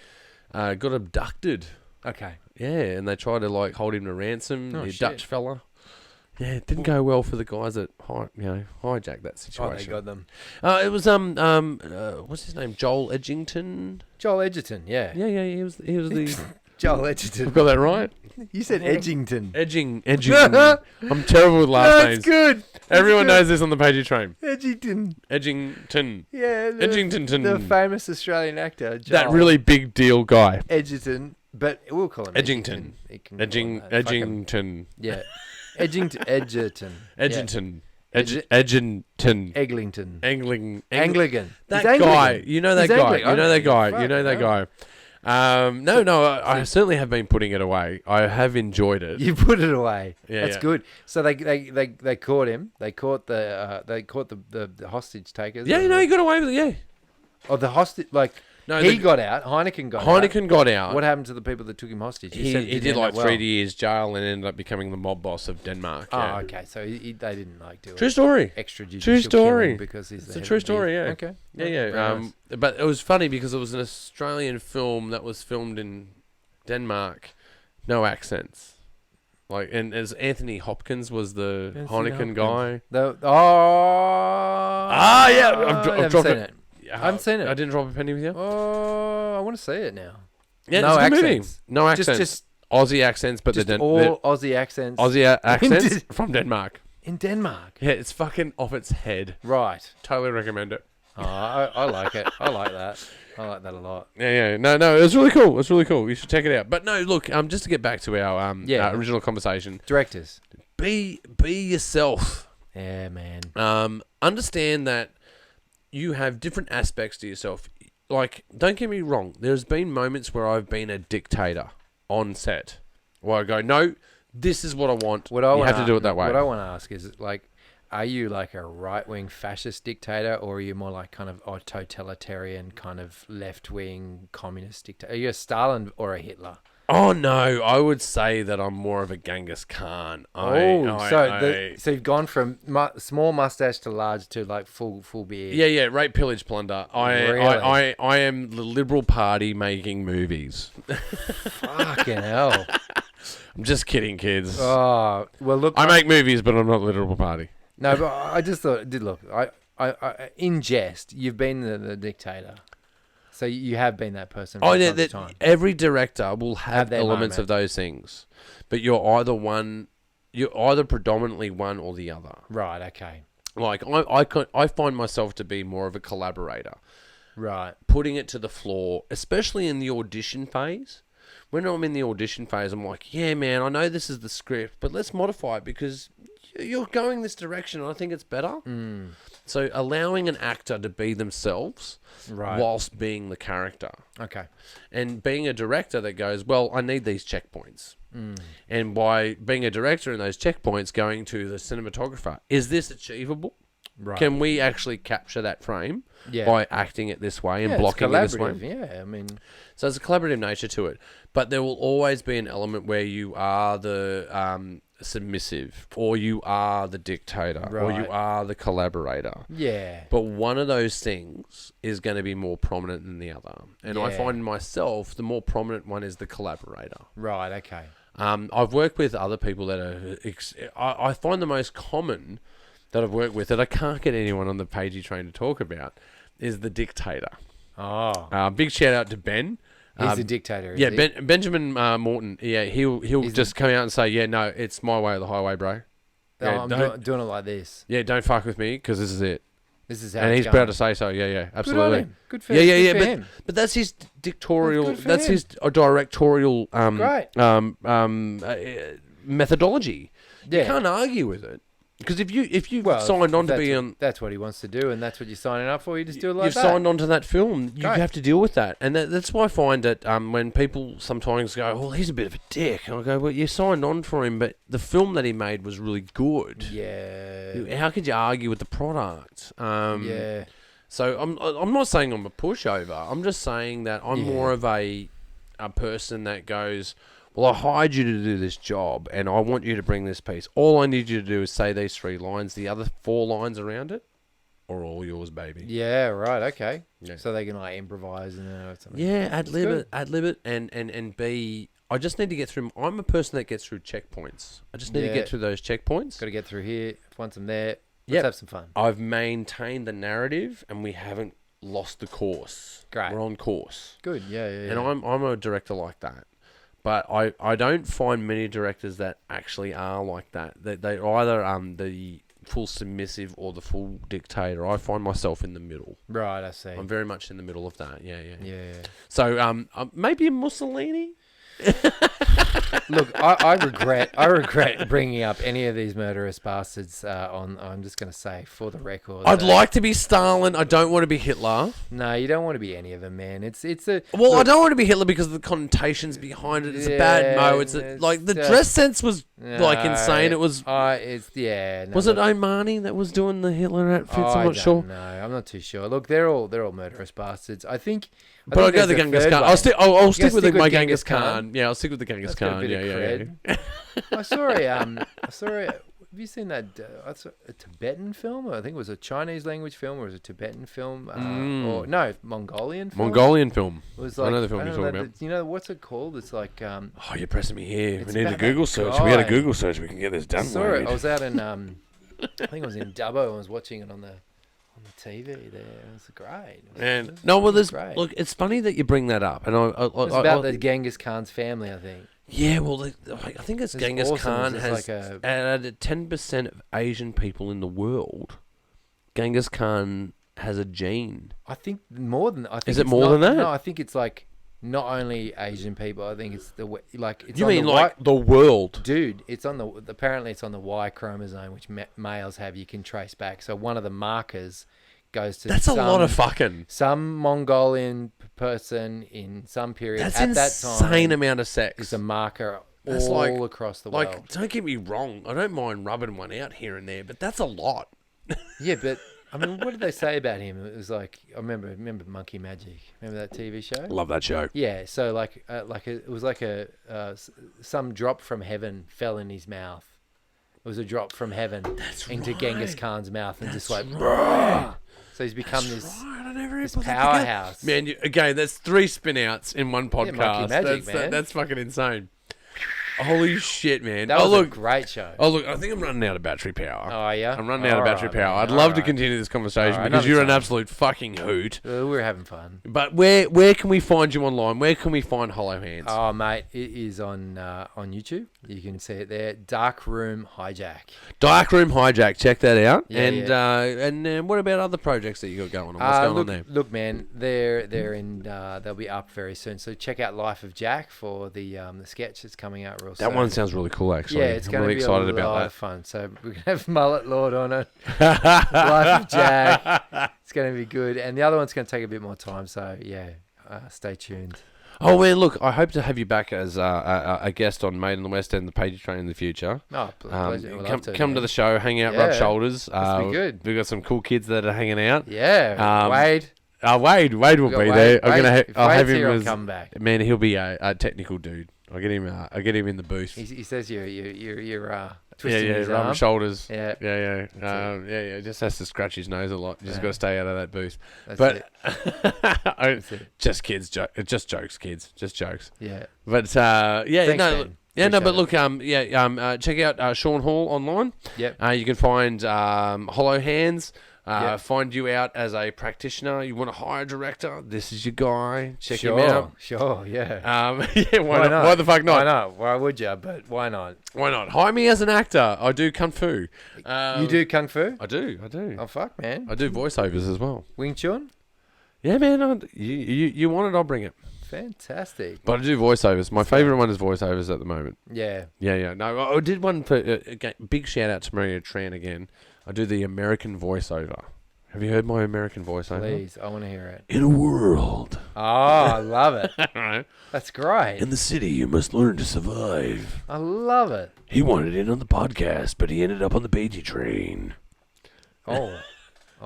got abducted. Okay. Yeah, and they tried to hold him to ransom. Oh, the shit. Dutch fella. Yeah, it didn't go well for the guys that hijacked that situation. Oh, they got them. It was what's his name? Joel Edgington. Joel Edgerton, yeah. Yeah. He was the. Joel Edgerton. I've got that right. You said Edgington. Edgington. I'm terrible with last names. That's good. Everyone knows this on the Pagey train. Edgington. Yeah. Edgington. The famous Australian actor. Joel That really big deal guy. Edgerton, but we'll call him Edgington. Edgington. Yeah. Edgerton. Edgington. Eglinton. Anglican. That He's guy. Anglican. You know that He's guy. Anglican. You know that guy. Fuck, You know that no. guy. I certainly have been putting it away. I have enjoyed it. You put it away. Yeah, That's yeah. good. So they caught him. They caught the hostage takers. Yeah, he got away with it. Yeah. Oh, the hostage. No, he got out. Heineken got out. Heineken got out. What happened to the people that took him hostage? You said it He didn't did end up 3 years jail and ended up becoming the mob boss of Denmark. Oh, Yeah. okay. So they didn't do True it. story. Extrajudicial True story. killing because he's It's the a head true of the- story. Yeah. Okay. Yeah. Very nice. But it was funny because it was an Australian film that was filmed in Denmark, no accents. And as Anthony Hopkins was the Heineken guy. Yeah. I've dropped seen it. I haven't seen it. I didn't drop a penny with you. Oh, I want to see it now. Yeah, no it's a good movie. accents. No accents. Just Aussie accents, but just they're all Aussie accents. Aussie accents from Denmark. In Denmark. Yeah, it's fucking off its head. Right. Totally recommend it. Oh, I like it. I like that. I like that a lot. Yeah. No, it was really cool. It's really cool. You should check it out. But no, look, just to get back to our original conversation. Directors. Be yourself. Yeah, man. Understand that you have different aspects to yourself. Don't get me wrong. There's been moments where I've been a dictator on set. Where I go, no, this is what I want. You have to do it that way. What I want to ask is, are you like a right-wing fascist dictator, or are you more like kind of a totalitarian kind of left-wing communist dictator? Are you a Stalin or a Hitler? Oh no, I would say that I'm more of a Genghis Khan. So you've gone from small mustache to large to full beard. Yeah, rape, pillage, plunder. I am the Liberal Party making movies. Fucking hell. I'm just kidding, kids. Oh, well, look. I make movies, but I'm not the Liberal Party. No, but I just thought, I in jest, you've been the dictator. So you have been that person from time to time. Every director will have elements moment. of those things, but you're either predominantly one or the other. Right. Okay. I find myself to be more of a collaborator. Right. Putting it to the floor, especially in the audition phase. When I'm in the audition phase, I'm like, yeah, man, I know this is the script, but let's modify it because you're going this direction and I think it's better. Mm. So allowing an actor to be themselves whilst being the character. Okay. And being a director that goes, well, I need these checkpoints. Mm. And by being a director in those checkpoints, going to the cinematographer, is this achievable? Right. Can we actually capture that frame by acting it this way and blocking it this way? Yeah, I mean... So there's a collaborative nature to it. But there will always be an element where you are the submissive, or you are the dictator, or you are the collaborator. Yeah. But one of those things is going to be more prominent than the other. And I find myself, the more prominent one is the collaborator. Right, okay. I've worked with other people that are. I find the most common that I've worked with that I can't get anyone on the Pagey train to talk about is the dictator. Oh, Big shout out to Ben. he's the dictator. Yeah, Benjamin Morton. Yeah, he'll just come out and say, "Yeah, no, it's my way or the highway, bro." Yeah, I'm doing it like this. Yeah, don't fuck with me because this is it. This is how. And it's he's going. proud to say so. Yeah, absolutely. Good on him. Good for Yeah. But that's his dictatorial. That's his directorial. Great. Methodology. Yeah. You can't argue with it. Because if you Well, signed on to be on, that's what he wants to do, and that's what you're signing up for. You just do it like you've that. signed on to that film. You Right. have to deal with that, and that's why I find that when people sometimes go, "Well, he's a bit of a dick," and I go, "Well, you signed on for him, but the film that he made was really good. Yeah. How could you argue with the product?" Yeah. So I'm not saying I'm a pushover. I'm just saying that I'm more of a person that goes, well, I hired you to do this job, and I want you to bring this piece. All I need you to do is say these 3 lines. The other 4 lines around it are all yours, baby. Yeah. Right. Okay. Yeah. So they can like improvise and something. Yeah, ad lib it, and B. I just need to get through. I'm a person that gets through checkpoints. I just need to get through those checkpoints. Got to get through here. Once I'm there, let's Yep. have some fun. I've maintained the narrative, and we haven't lost the course. Great. We're on course. Good. Yeah. And I'm a director like that. But I don't find many directors that actually are like that. They're either the full submissive or the full dictator. I find myself in the middle. Right. I see. I'm very much in the middle of that. Yeah. Yeah. So maybe a Mussolini. Look, I regret bringing up any of these murderous bastards on. I'm just going to say for the record. I'd like to be Stalin. I don't want to be Hitler. No, you don't want to be any of them, man. It's a. Well, look, I don't want to be Hitler because of the connotations behind it. It's a bad mo. It's like the dress sense was like insane. It was. It's No, was it Omani that was doing the Hitler outfits? I'm not sure. No, I'm not too sure. Look, they're all murderous bastards. I think. But I'll go the Genghis Khan. I'll stick with my Genghis Khan. Khan. Yeah, I'll stick with the Genghis Khan. Yeah. I saw a. Have you seen that? A Tibetan film? I think it was a Chinese language film, or was it a Tibetan film? Or no, Mongolian film. Mongolian film. It was like, I know the film you're talking about. You know what's it called? It's like. Oh, you're pressing me here. We need a about Google that search. guy. We had a Google search. We can get this done. I saw it. I was out in. I think I was in Dubbo. I was watching it on the TV there. It was great. Look, it's funny that you bring that up, and it's about the Genghis Khan's family, I think. Yeah, well, I think it's Genghis Khan has like out of 10% of Asian people in the world, Genghis Khan has a gene. I think more than. I think is it more than that? No, I think it's like not only Asian people. I think it's It's you on mean the like the world, dude? It's on the apparently it's on the Y chromosome, which males have. You can trace back. So one of the markers goes to. That's a lot of fucking. Some Mongolian person in some period That's at that time. Insane amount of sex. It's a marker that's all across the world. Like, don't get me wrong. I don't mind rubbing one out here and there, but that's a lot. Yeah, but I mean, what did they say about him? It was like I remember Monkey Magic. Remember that TV show? Love that show. Yeah, so it was like some drop from heaven fell in his mouth. It was a drop from heaven into Genghis Khan's mouth, and just like. Right. So he's become this powerhouse. Man, again, that's 3 spin-outs in one podcast. Monkey Magic, man. That's fucking insane. Holy shit, man. That was a great show. Oh, look, I think I'm running out of battery power. Oh, yeah? I'm running out of battery power. I'd love to continue this conversation because you're an absolute fucking hoot. We're having fun. But where can we find you online? Where can we find Hollow Hands? Oh, mate, it is on YouTube. You can see it there. Darkroom Hijack. Darkroom Hijack. Check that out. Yeah, and what about other projects that you got going on? What's going on there? Look, man, they'll be up very soon. So check out Life of Jack for the sketch that's coming out real soon. That one sounds really cool, actually. Yeah, it's going to be excited a about lot that. of fun. So we're going to have Mullet Lord on it. Life of Jack. It's going to be good. And the other one's going to take a bit more time. So, yeah, stay tuned. Oh, man, look, I hope to have you back as a guest on Made in the West End, the Pagey Train in the future. Oh, pleasure. Come to the show, hang out, rub shoulders. That'd be good. We've got some cool kids that are hanging out. Yeah, Wade. Wade will be there. I'll have him as come back. Man, he'll be a technical dude. I'll get him in the booth. He says you're twisting his rub arm. Shoulders. Yeah. Just has to scratch his nose a lot. You just got to stay out of that booth. That's it. Just kids, just jokes, kids, just jokes. Yeah. But Thanks, man. Yeah, no, but Appreciate look, check out Sean Hall online. Yep. You can find Hollow Hands. Yep. Find you out as a practitioner. You want to hire a director? This is your guy. Check Sure, him out. Sure, yeah. Yeah, why not? Why the fuck not? Why not? Why would you? But why not? Why not? Hire me as an actor. I do kung fu. You do kung fu? I do. Oh fuck, man. I do voiceovers as well. Wing Chun? Yeah, man. You want it? I'll bring it. Fantastic. But I do voiceovers. My favourite one is voiceovers at the moment. Yeah. Yeah. No, I did one for again, big shout out to Maria Tran again. I do the American voiceover. Have you heard my American voiceover? Please, I want to hear it. In a world. Oh, I love it. Right. That's great. In the city, you must learn to survive. I love it. He wanted in on the podcast, but he ended up on the Pagey train. Oh.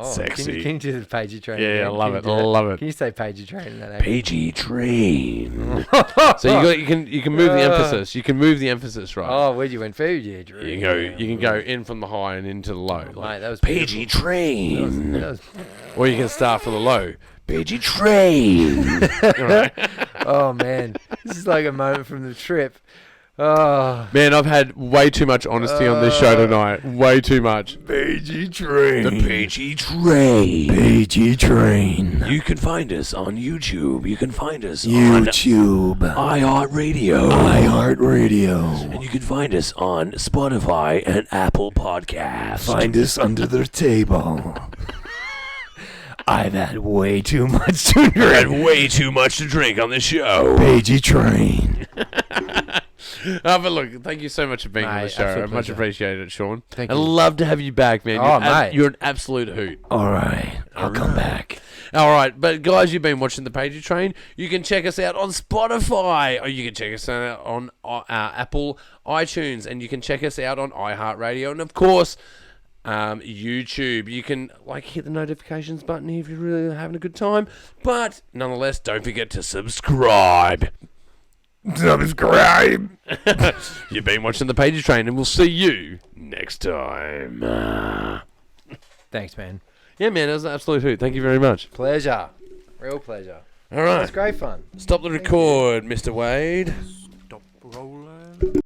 Sexy. Can you do the Pagey train? Yeah, again? I love Can it. you do I that? love it. Can you say Pagey train in that? accent? Pagey train. So you can move the emphasis. You can move the emphasis, right? Oh, where'd you went? Pagey train. You can go in from the high and into the low. Mate, that was Pagey beautiful. train. That was Or you can start from the low. Pagey train. Right. Oh man, this is like a moment from the trip. Oh, Man, I've had way too much honesty on this show tonight. Way too much. Pagey train. The Pagey train. Pagey train. You can find us on YouTube. You can find us YouTube. on iHeartRadio. iHeartRadio. And you can find us on Spotify and Apple Podcasts. Find us under the table. I've had way too much to I've had drink. way too much to drink on this show. Pagey train. But look, thank you so much for being on the Mate, show. I absolute much pleasure. appreciate it, Sean. Thank I'd you. love to have you back, man. Oh, mate. You're an absolute hoot. All right, I'll come back. All right, but guys, you've been watching the Pagey Train. You can check us out on Spotify, or you can check us out on Apple iTunes, and you can check us out on iHeartRadio, and of course, YouTube. You can hit the notifications button if you're really having a good time. But nonetheless, don't forget to subscribe. Subscribe. You've been watching the Pagey Train, and we'll see you next time. Thanks, man. Yeah, man, it was an absolute hoot. Thank you very much. Pleasure. Real pleasure. All right. It's great fun. Stop the record, Mr. Wade.